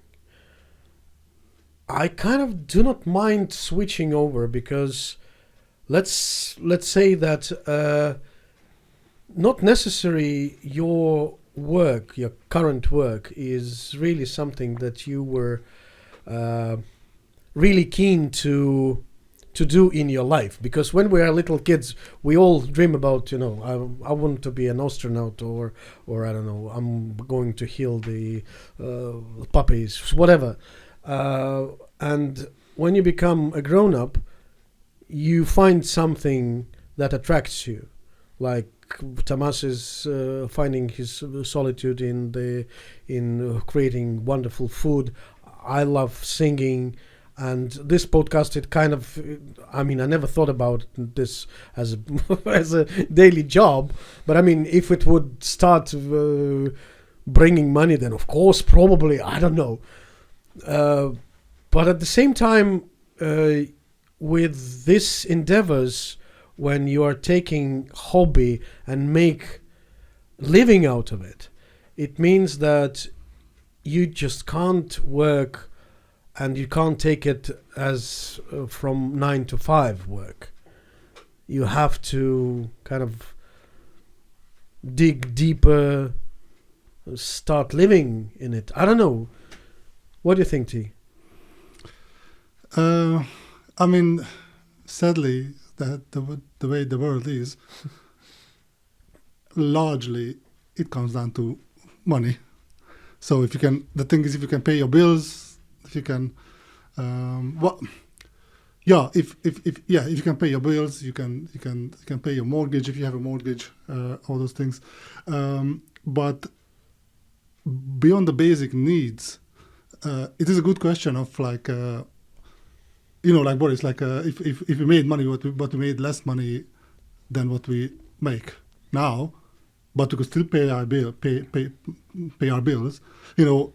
I kind of do not mind switching over, because let's say that not necessarily your current work is really something that you were really keen to do in your life. Because when we are little kids, we all dream about, I want to be an astronaut, or I don't know, I'm going to heal the puppies, whatever. And when you become a grown-up, you find something that attracts you. Like Tamas is finding his solitude in creating wonderful food. I love singing, and this podcast, it kind of, I never thought about this as a daily job, but if it would start bringing money, then of course, probably, I don't know. But at the same time, with this endeavors, when you are taking hobby and make living out of it, it means that you just can't work, and you can't take it as from 9 to 5 work. You have to kind of dig deeper, start living in it. I don't know. What do you think, T? Sadly, that the way the world is, largely it comes down to money. So if you can pay your bills, if you can, if you can pay your bills, you can pay your mortgage if you have a mortgage, all those things. But beyond the basic needs, it is a good question of like. Like Boris, like if we made money, but we made less money than what we make now, but we could still pay our bills,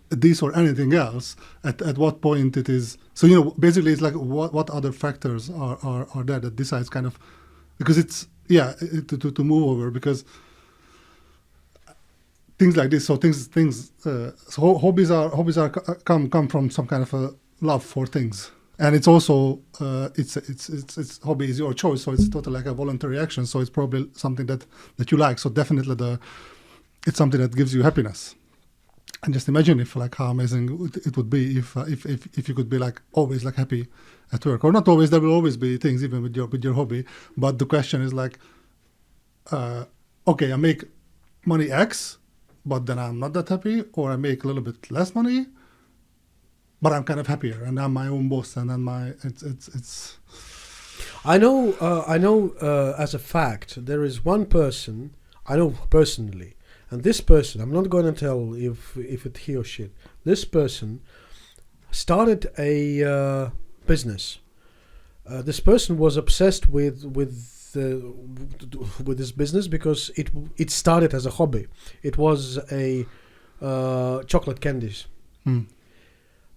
this or anything else. At what point it is? So basically, it's like what other factors are there that decides kind of, because it's to move over, because things like this. So so hobbies are come from some kind of a love for things. And it's also it's hobby is your choice, so it's totally like a voluntary action. So it's probably something that you like. So definitely it's something that gives you happiness. And just imagine if like how amazing it would be if you could be like always like happy at work, or not always. There will always be things even with your hobby. But the question is like, okay, I make money X, but then I'm not that happy, or I make a little bit less money, but I'm kind of happier, and I'm my own boss, and then it's. I know. As a fact, there is one person I know personally, and this person, I'm not going to tell if it's he or she. This person started a business. This person was obsessed with this business because it started as a hobby. It was a chocolate candies. And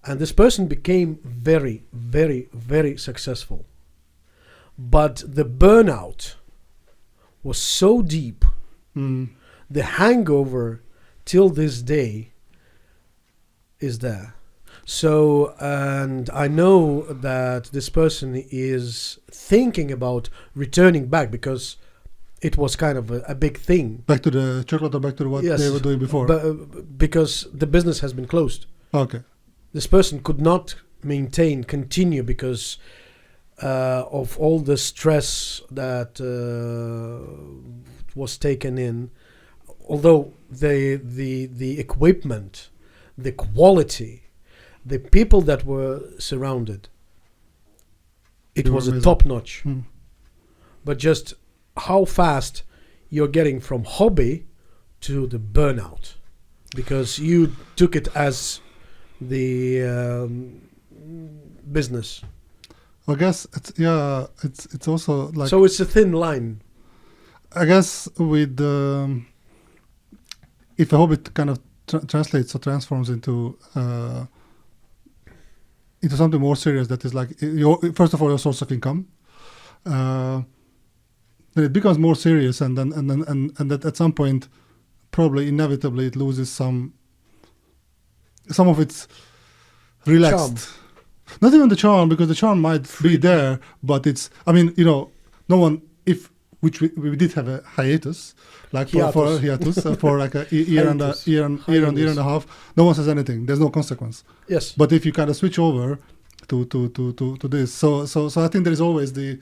this person became very, very, very successful. But the burnout was so deep. The hangover till this day is there. So, and I know that this person is thinking about returning back because it was kind of a big thing. Back to the chocolate or back to what they were doing before? Because the business has been closed. Okay. This person could not continue because of all the stress that was taken in. Although the equipment, the quality, the people that were surrounded, it was a top notch. But just how fast you're getting from hobby to the burnout, because you took it as the business. I guess it's also like, so it's a thin line. I guess with if a hobby kind of translates or transforms into something more serious, that is like first of all your source of income, then it becomes more serious, and that at some point probably inevitably it loses some of its relaxed charm. Not even the charm, because the charm might be there, but it's, I mean, no one, which we did have a hiatus, like for like a year and a half. No one says anything. There's no consequence. Yes. But if you kind of switch over to this, so I think there is always the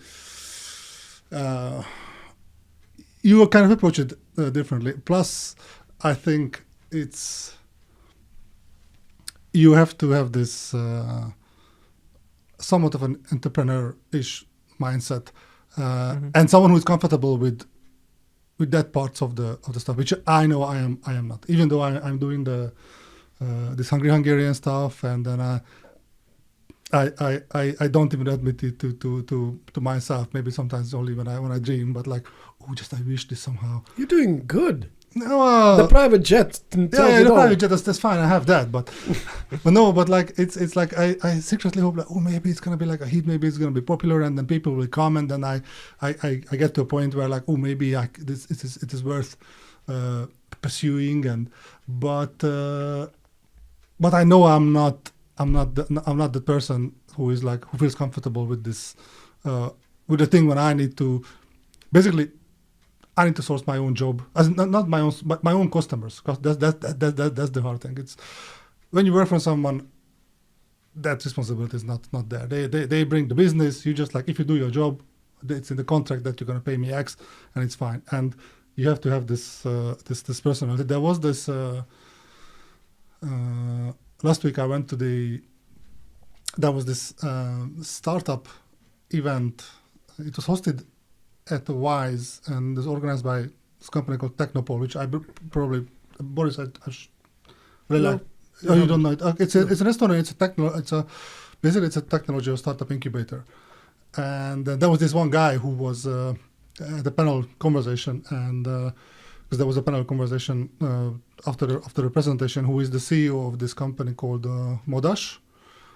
you kind of approach it differently. Plus, I think it's you have to have this somewhat of an entrepreneur-ish mindset. And someone who is comfortable with that parts of the stuff, which I know I am not. Even though I'm doing the this Hungarian stuff, and then I don't even admit it to myself. Maybe sometimes only when I dream. But like, I wish this somehow. You're doing good. No, the private jet. Private jet. That's fine. I have that, but but like it's like I secretly hope like, maybe it's gonna be like a hit. Maybe it's gonna be popular, and then people will come, and then I get to a point where like, maybe it is worth pursuing, but I know I'm not the person who feels comfortable with this with the thing when I need to basically. I need to source my own job, not my own, but my own customers. Cause that's the hard thing. It's when you work for someone, that responsibility is not there. They bring the business. You just like, if you do your job, it's in the contract that you're going to pay me X, and it's fine. And you have to have this personality. There was this last week. I went to there was this startup event. It was hosted at the Wise, and it's organized by this company called Technopole, which I probably Boris I really like. Oh, you don't know it? It's an Estonia. Basically it's a technology or startup incubator, and there was this one guy who was at the panel conversation, and because there was a panel conversation after the presentation, who is the CEO of this company called Modash,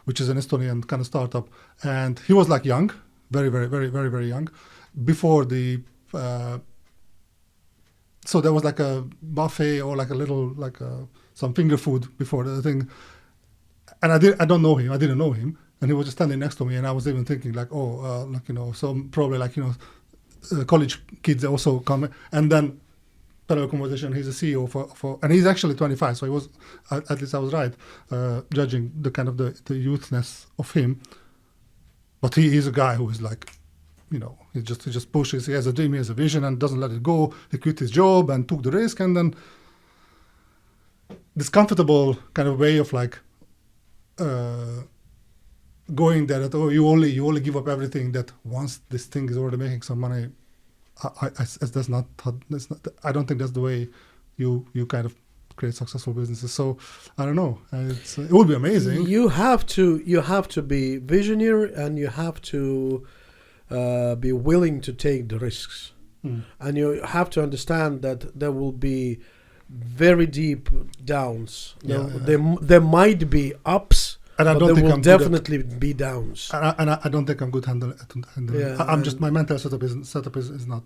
which is an Estonian kind of startup, and he was like young, very very very very very young. Before the so there was like a buffet or like a little like some finger food before the thing, and I didn't know him, and he was just standing next to me, and I was even thinking like, so probably like college kids also come, and then panel conversation. He's a CEO for and he's actually 25, so he was at least I was right judging the kind of the youthness of him, but he is a guy who is like. He just pushes. He has a dream, he has a vision, and doesn't let it go. He quit his job and took the risk, and then this comfortable kind of way of like going there. That you only give up everything. That once this thing is already making some money, that's not. I don't think that's the way you kind of create successful businesses. So I don't know. It would be amazing. You have to be visionary, and you have to. be willing to take the risks. Mm. And you have to understand that there will be very deep downs. There might be ups, and I but don't there think will I'm good definitely be downs. and I don't think I'm good handling. Yeah, I'm just my mental setup is not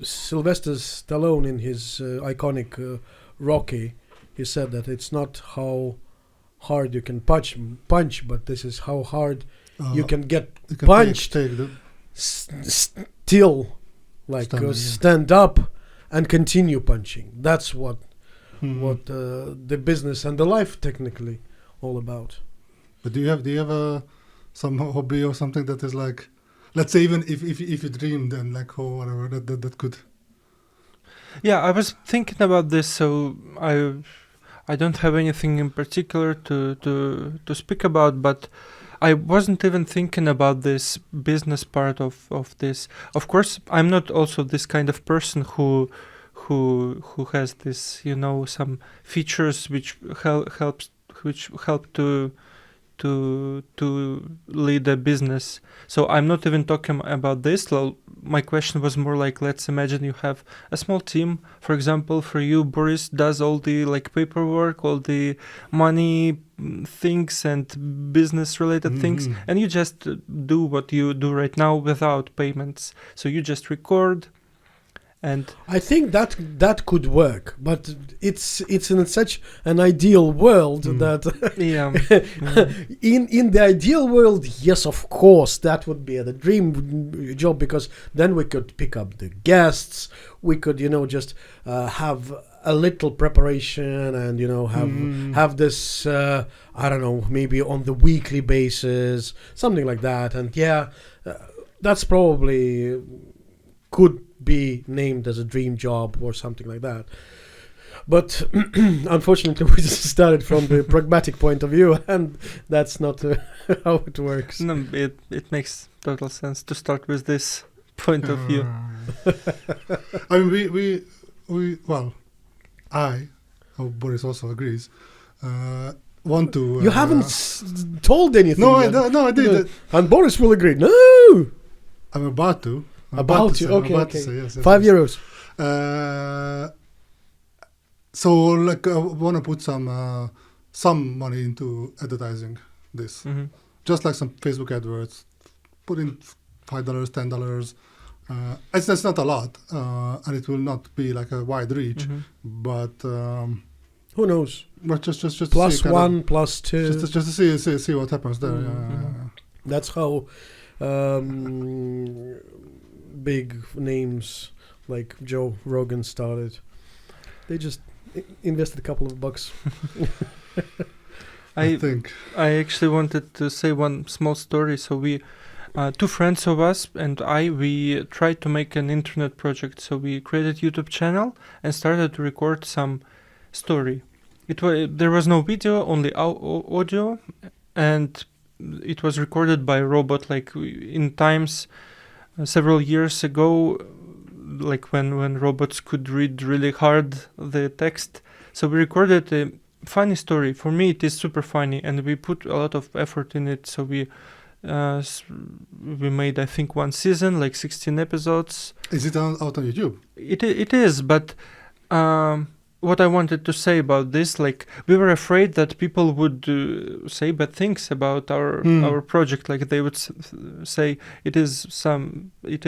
Sylvester Stallone in his iconic Rocky, he said that it's not how hard you can punch, but this is how hard you can get punched, still stand up and continue punching. That's what the business and the life technically all about. But do you have some hobby or something that is like, let's say, even if you dreamed and like whatever that could. Yeah, I was thinking about this, so I don't have anything in particular to speak about, but I wasn't even thinking about this business part of this. Of course, I'm not also this kind of person who has this, some features which help to lead a business. So I'm not even talking about this. My question was more like, let's imagine you have a small team. For example, for you, Boris does all the paperwork, all the money things and business related things, and you just do what you do right now without payments. So you just record. And I think that could work, but it's in such an ideal world that in the ideal world, yes, of course, that would be the dream job, because then we could pick up the guests, we could just have a little preparation and have this I don't know, maybe on the weekly basis, something like that, and that's probably could be named as a dream job or something like that. But unfortunately, we just started from the pragmatic point of view, and that's not how it works. No, it makes total sense to start with this point of view. I mean, I hope Boris also agrees, want to... You haven't told anything yet. No, I did. And Boris will agree. No! I'm about to. Okay. Say, yes, €5. So, I want to put some money into advertising this. Just like some Facebook adverts. Put in $5, $10. It's not a lot, and it will not be like a wide reach, but... who knows? But just plus one, plus two. Just to see what happens there. That's how big names like Joe Rogan started. They just invested a couple of bucks. I think. I actually wanted to say one small story. So we, two friends of us and we tried to make an internet project. So we created YouTube channel and started to record some story. There was no video, only audio, and it was recorded by a robot, like in times several years ago, like when robots could read really hard the text. So we recorded a funny story. For me, it is super funny, and we put a lot of effort in it. So we made, I think, one season, like 16 episodes. Is it out on YouTube? It is, but what I wanted to say about this, like, we were afraid that people would say bad things about our project. Like they would say it is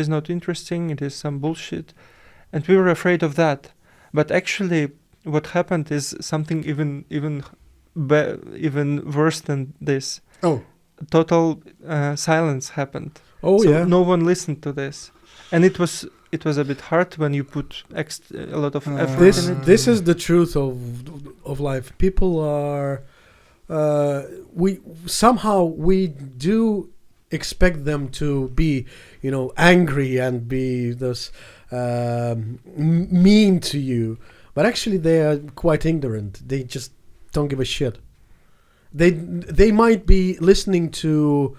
not interesting, it is some bullshit, and we were afraid of that. But actually, what happened is something even worse than this. Oh, total silence happened. Oh, so yeah. No one listened to this, and it was a bit hard when you put a lot of effort in it. This is the truth of life. People are we do expect them to be angry and be this mean to you, but actually they are quite ignorant. They just don't give a shit. They might be listening to,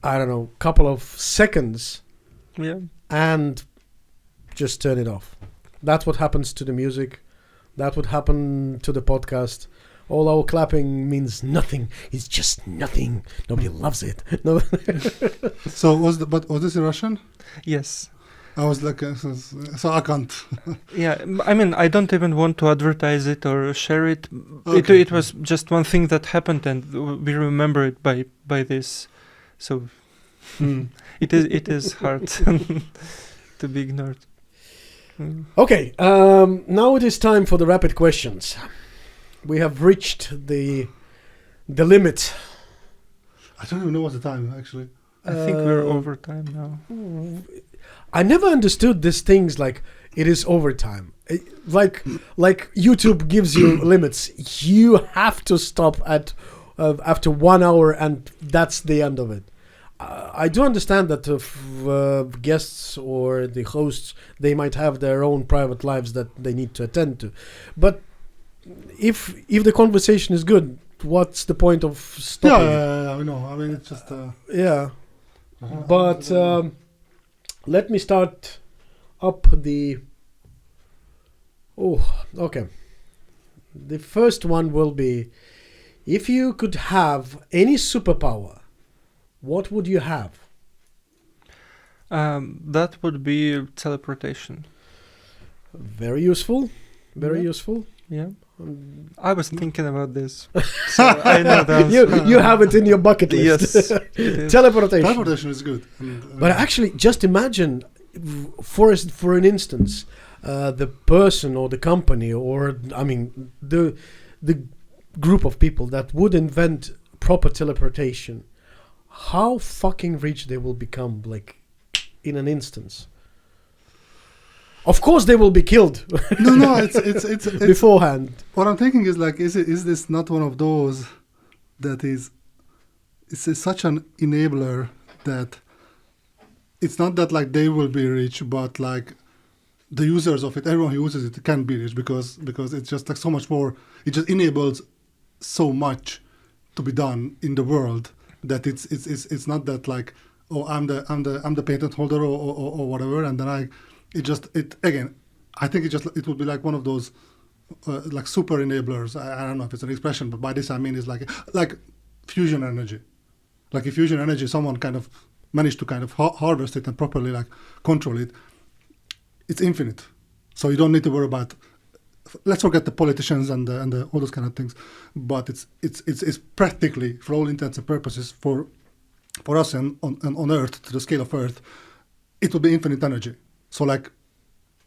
I don't know, couple of seconds, and just turn it off. That's what happens to the music. That would happen to the podcast all our clapping means nothing. It's just nothing. Nobody loves it. No. So was this in Russian? Yes. I was like, so I can't. Yeah, I mean, I don't even want to advertise it or share it. Okay. It was just one thing that happened, and we remember it by this. So it is hard to be ignored. Okay, now it is time for the rapid questions. We have reached the limit. I don't even know what's the time actually. I think we're over time now. I never understood these things like it is overtime. Like YouTube gives you limits. You have to stop at after 1 hour, and that's the end of it. I do understand that guests or the hosts, they might have their own private lives that they need to attend to, but if the conversation is good, what's the point of stopping? Yeah, I know. I mean, it's just. But let me start up the. Oh, okay. The first one will be, if you could have any superpower, what would you have? That would be teleportation. Very useful. Very useful. Yeah. I was thinking about this. So I know that. You have it in your bucket list. Yes. Teleportation. Teleportation is good. But actually, just imagine, for an instance, the person or the company or, I mean, the group of people that would invent proper teleportation, how fucking rich they will become, like, in an instance. Of course, they will be killed. No, it's beforehand. What I'm thinking is like, is this not one of those that is? It's such an enabler that it's not that like they will be rich, but like the users of it, everyone who uses it can be rich because it's just like so much more. It just enables so much to be done in the world that it's not that like, oh, I'm the patent holder or whatever, and then again, I think it would be like one of those like super enablers. I don't know if it's an expression, but by this I mean is like fusion energy. Like if fusion energy, someone kind of managed to kind of harvest it and properly like control it, it's infinite. So you don't need to worry about. Let's forget the politicians and all those kind of things, but it's practically, for all intents and purposes, for us and on Earth, to the scale of Earth, it will be infinite energy. So like,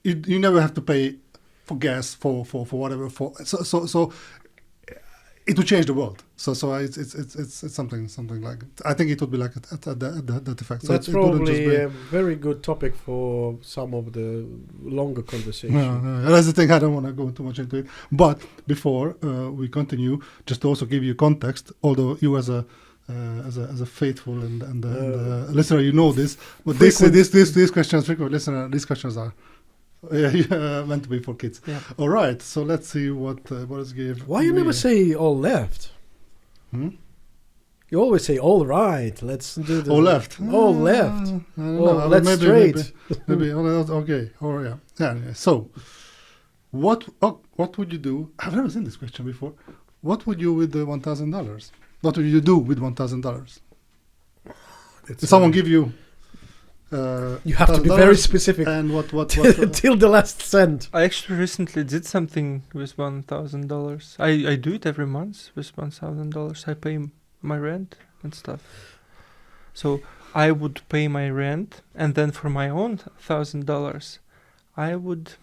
you never have to pay for gas for whatever so it would change the world. So it's something like, I think it would be like that effect. So that's probably a very good topic for some of the longer conversations. That's the thing. I don't want to go too much into it. But before we continue, just to also give you context, although you as a faithful and listener, you know this, but these questions, frequent listener, these questions are meant to be for kids. Yeah. All right, so let's see what Boris gave. Why you never say all left? You always say all right. Let's do this. All left. All left. Oh, let's straight. Maybe. Okay. Oh yeah. Yeah. So, what would you do? I've never seen this question before. What would you with the $1,000? What would you do with $1,000? If someone give you, you have to be very specific. And what till the last cent. I actually recently did something with $1,000. I do it every month with $1,000. I pay my rent and stuff. So I would pay my rent, and then for my own $1,000, I would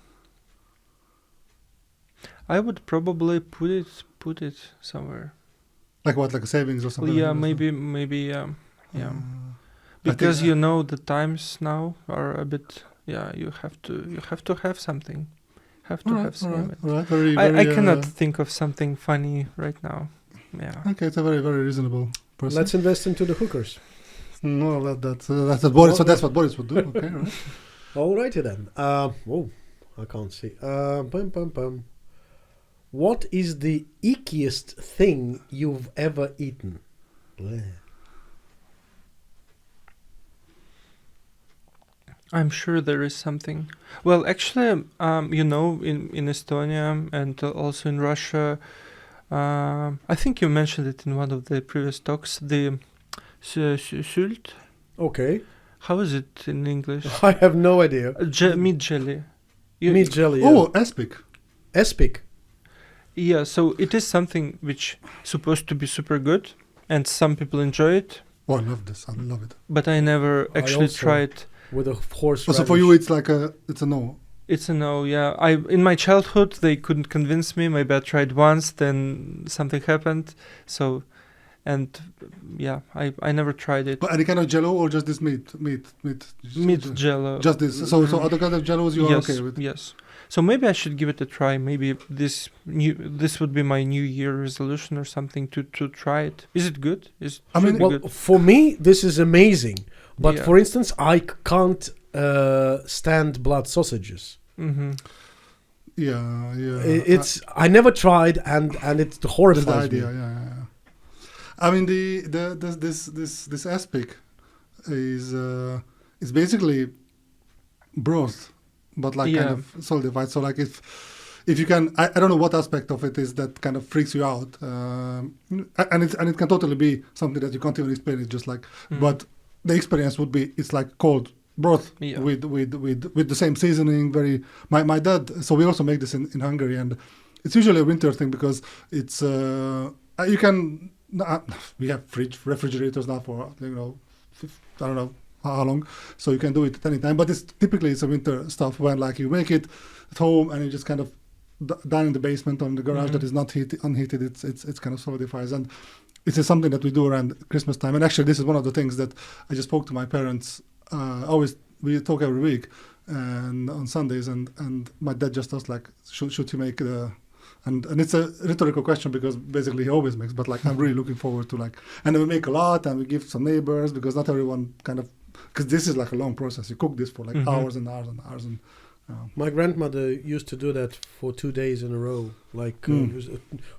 probably put it somewhere. Like what, like a savings or something? Yeah, maybe, yeah. Because you know the times now are a bit. Yeah, you have to have something. Have something. I cannot think of something funny right now. Yeah. Okay, it's a very, very reasonable person. Let's invest into the hookers. No, that's what Boris. So that's what Boris would do. Okay, right. Alrighty then. I can't see. What is the ickiest thing you've ever eaten? Bleh. I'm sure there is something. Well, actually, in Estonia and also in Russia, I think you mentioned it in one of the previous talks. The sült. Okay. How is it in English? I have no idea. Meat jelly. Meat jelly. Yeah. Oh, aspic. Aspic. Yeah, so it is something which supposed to be super good, and some people enjoy it. Oh, I love this. I love it. But I never actually also tried. With a horse. So for you, it's a no. It's a no. Yeah, in my childhood they couldn't convince me. Maybe I tried once, then something happened. So, and yeah, I never tried it. But any kind of jello or just this meat? Meat jello. Just this. So other kind of jellos you are Yes, okay with? yes. So maybe I should give it a try. Maybe this would be my New Year resolution or something to try it. Is it good? Well, for me, this is amazing. But Yeah. for instance, I can't stand blood sausages. Mm-hmm. Yeah. I never tried, and it's That's the horrifies idea. me. Yeah. I mean, this aspic is basically broth, but like kind of solidified. So like if you can, I don't know what aspect of it is that kind of freaks you out, and it can totally be something that you can't even explain. It just like, but the experience would be it's like cold broth with the same seasoning. My dad. So we also make this in Hungary, and it's usually a winter thing because it's you can. We have refrigerators now for I don't know how long, so you can do it at any time. But it's a winter stuff when like you make it at home and you just kind of down in the basement or in the garage that is not unheated. It's kind of solidifies, and it is something that we do around Christmas time. And actually, this is one of the things that I just spoke to my parents. We talk every week and on Sundays, and my dad just asked like, should he make the and it's a rhetorical question because basically he always makes, but like I'm really looking forward to like, and we make a lot and we give some neighbors because not everyone because this is like a long process. You cook this for like hours and hours and hours and. My grandmother used to do that for 2 days in a row, like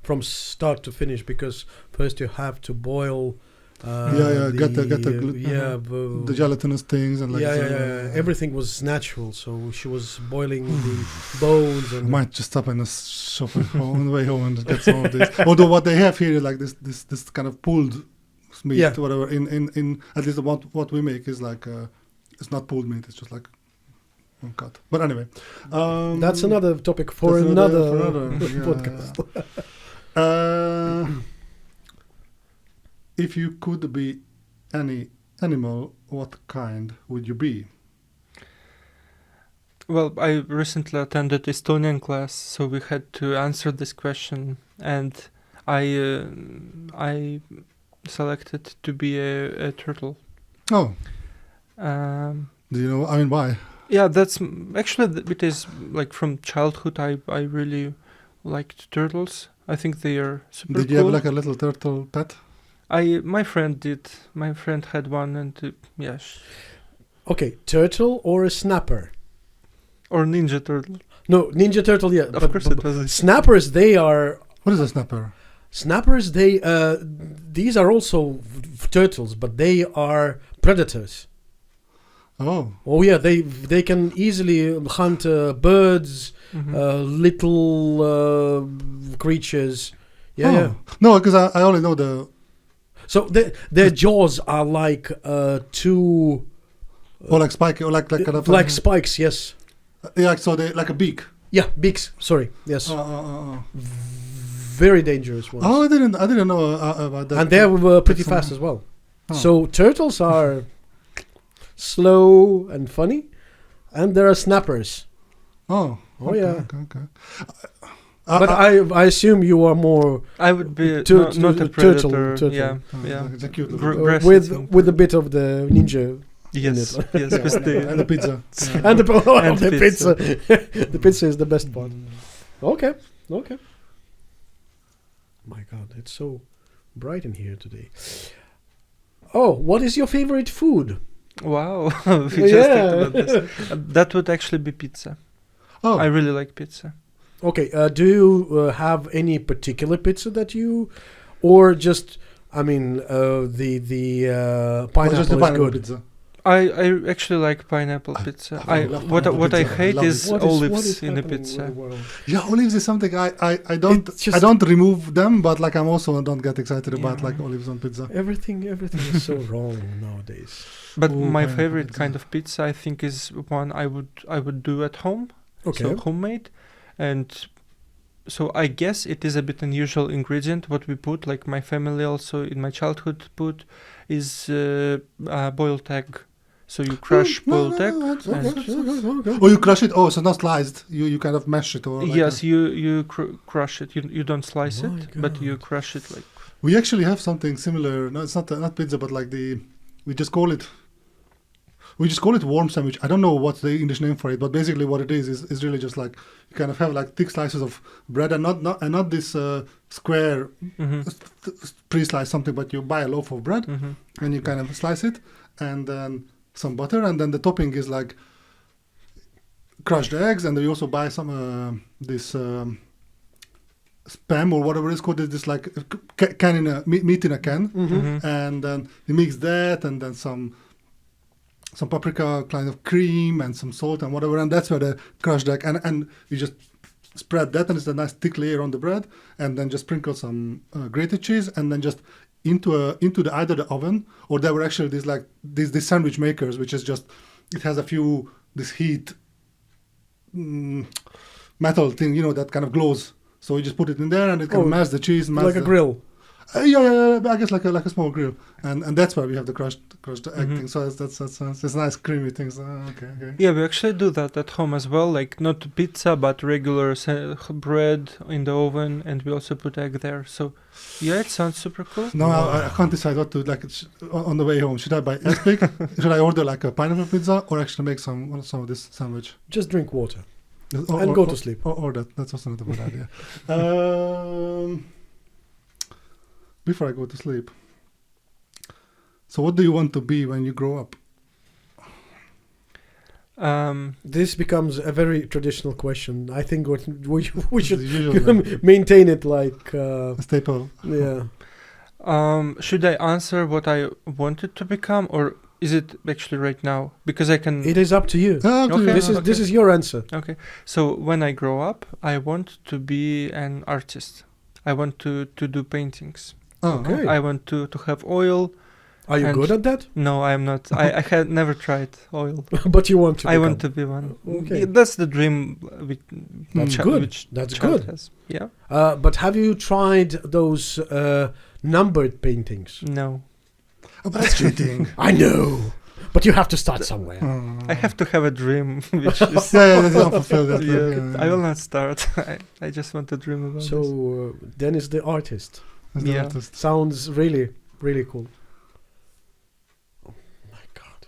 from start to finish, because first you have to boil. Get the gelatinous things and like everything was natural, so she was boiling the bones. And I might just stop in a shop on the way home and get some of this. Although what they have here is like this kind of pulled meat, whatever. In at least what we make is like it's not pulled meat; it's just like cut. But anyway, that's another topic for another podcast. If you could be any animal, what kind would you be? Well, I recently attended Estonian class, so we had to answer this question, and I selected to be a turtle. Oh. Do you know? I mean, why? Yeah, that's actually it is like from childhood. I really liked turtles. I think they are super cool. Did you have like a little turtle pet? My friend did. My friend had one, and Okay, turtle or a snapper? Or ninja turtle. No, ninja turtle. Yeah, of course it was. Snappers. They are. What is a snapper? Snappers. These are also turtles, but they are predators. Oh yeah, they can easily hunt birds, little creatures. Yeah. No, because I only know the. So their jaws are like two. Or like spike, or like kind of like spikes. Yes. Yeah, so they like a beak. Yeah, beaks. Sorry. Yes. Very dangerous ones. Oh, I didn't know about that. And they're pretty fast as well. Oh. So turtles are slow and funny, and there are snappers. Oh yeah. Okay. But I assume you are more. I would be not a predator. Turtle. Yeah. It's a cute with a bit of the ninja. Yes, yes, and the pizza. And the pizza. The pizza is the best part. Okay. My God, it's so bright in here today. Oh, what is your favorite food? Wow, we just talked about this. That would actually be pizza. Oh, I really like pizza. Okay, do you have any particular pizza that you, or just? I mean, the pineapple is good. Pizza. I actually like pineapple pizza. What I hate is olives in the pizza. Yeah, olives is something I don't remove them, but like I'm also don't get excited about like olives on pizza. Everything is so wrong nowadays. But my favorite kind of pizza, I think, is one I would do at home. Okay. So homemade, and so I guess it is a bit unusual ingredient. What we put, like my family also in my childhood put, is boiled egg. So you crush boiled egg. Oh, you crush it? Oh, so not sliced. You kind of mash it, or like yes, you crush it. You don't slice it, but you crush it like. We actually have something similar. No, it's not pizza, but like we just call it warm sandwich. I don't know what's the English name for it, but basically what it is really just like you kind of have like thick slices of bread and not this square pre-sliced something, but you buy a loaf of bread and you kind of slice it and then some butter, and then the topping is like crushed eggs, and then you also buy some this spam or whatever it's called. This like can in a meat in a can, and then you mix that, and then some paprika, kind of cream, and some salt and whatever, and that's where the crushed egg, and you just spread that, and it's a nice thick layer on the bread, and then just sprinkle some grated cheese, and then just into either the oven, or there were actually these sandwich makers, which is just it has a few this heat metal thing, that kind of glows. So you just put it in there, and it can mash the cheese, like a grill. Yeah. I guess like a small grill, and that's why we have the crushed egg thing. So that's nice creamy things. Okay. Yeah, we actually do that at home as well. Like not pizza, but regular bread in the oven, and we also put egg there. So yeah, it sounds super cool. No, I can't decide what to like. On the way home, should I buy aspic? Should I order like a pineapple pizza, or actually make some of this sandwich? Just drink water and go to sleep. Or that's also not a bad idea. Before I go to sleep. So what do you want to be when you grow up? This becomes a very traditional question. I think we should maintain it like a staple. Yeah. Should I answer what I wanted to become, or is it actually right now? Because I can. It is up to you. This is your answer. Okay. So when I grow up, I want to be an artist. I want to do paintings. Oh, okay. I want to have oil. Are you good at that? No, I am not. I had never tried oil. But you want to. I want to be one. Okay. Yeah, that's the dream. That's good. That's good. Has. Yeah. But have you tried those numbered paintings? No. Oh, that's cheating. I know. But you have to start somewhere. I have to have a dream, which is that's unfulfilled. I will not start. I just want to dream about this. So Denis the artist. Yeah. Sounds really, really cool. Oh my God.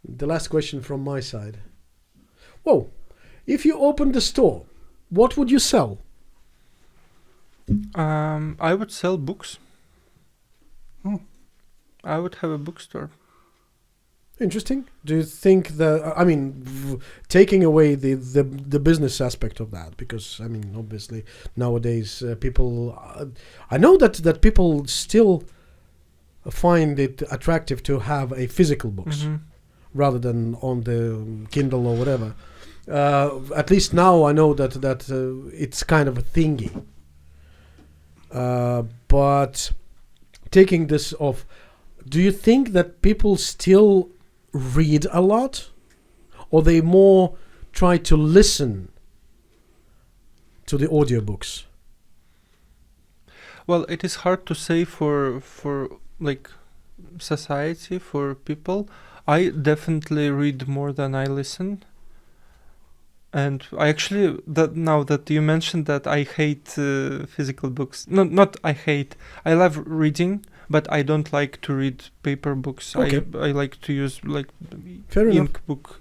The last question from my side. Whoa. If you opened the store, what would you sell? I would sell books. Oh. I would have a bookstore. Interesting. Do you think taking away the business aspect of that, because obviously nowadays people, I know that people still find it attractive to have a physical books rather than on the Kindle or whatever. At least now I know that it's kind of a thingy. But taking this off, do you think that people still read a lot, or they more try to listen to the audiobooks? Well, it is hard to say for like society, for people. I definitely read more than I listen. And I actually, now that you mentioned that, I hate physical books. Not I hate. I love reading, but I don't like to read paper books. Okay. I like to use like Fair ink book,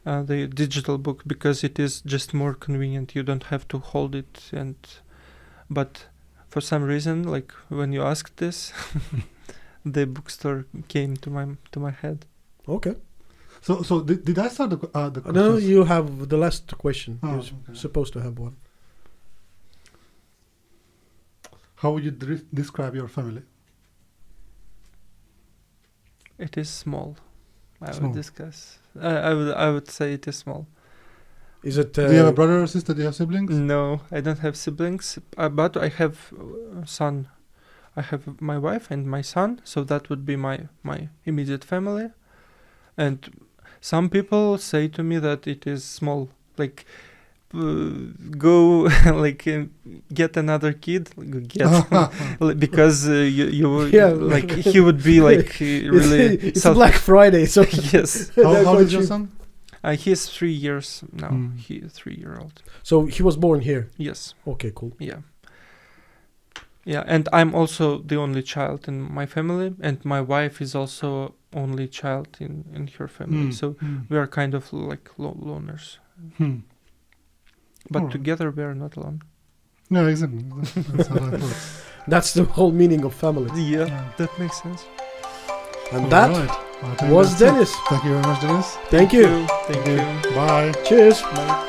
the digital book, because it is just more convenient. You don't have to hold it. But for some reason, like when you asked this, the bookstore came to my head. Okay. So did I start the questions? No, you have the last question. Oh, You're okay. supposed to have one. How would you describe your family? It is small. I Small. would discuss. I would say it is small. Is it? Do you have a brother or sister? Do you have siblings? No, I don't have siblings, but I have son. I have my wife and my son, so that would be my immediate family. And some people say to me that it is small, like go like get another kid, because you Yeah. like he would be like really. It's Black Friday, so Yes. How old is your son? He is 3 years now. Mm. He is 3-year-old. So he was born here. Yes. Okay, cool. Yeah. Yeah, and I'm also the only child in my family, and my wife is also only child in her family. So we are kind of like loners. But Alright. together we are not alone. No, exactly. That's how that works. That's the whole meaning of family. Yeah, that makes sense. And that Alright. I think was that's it. Denis. Thank you very much, Denis. Thank you. Thank you. Bye. Cheers. Bye.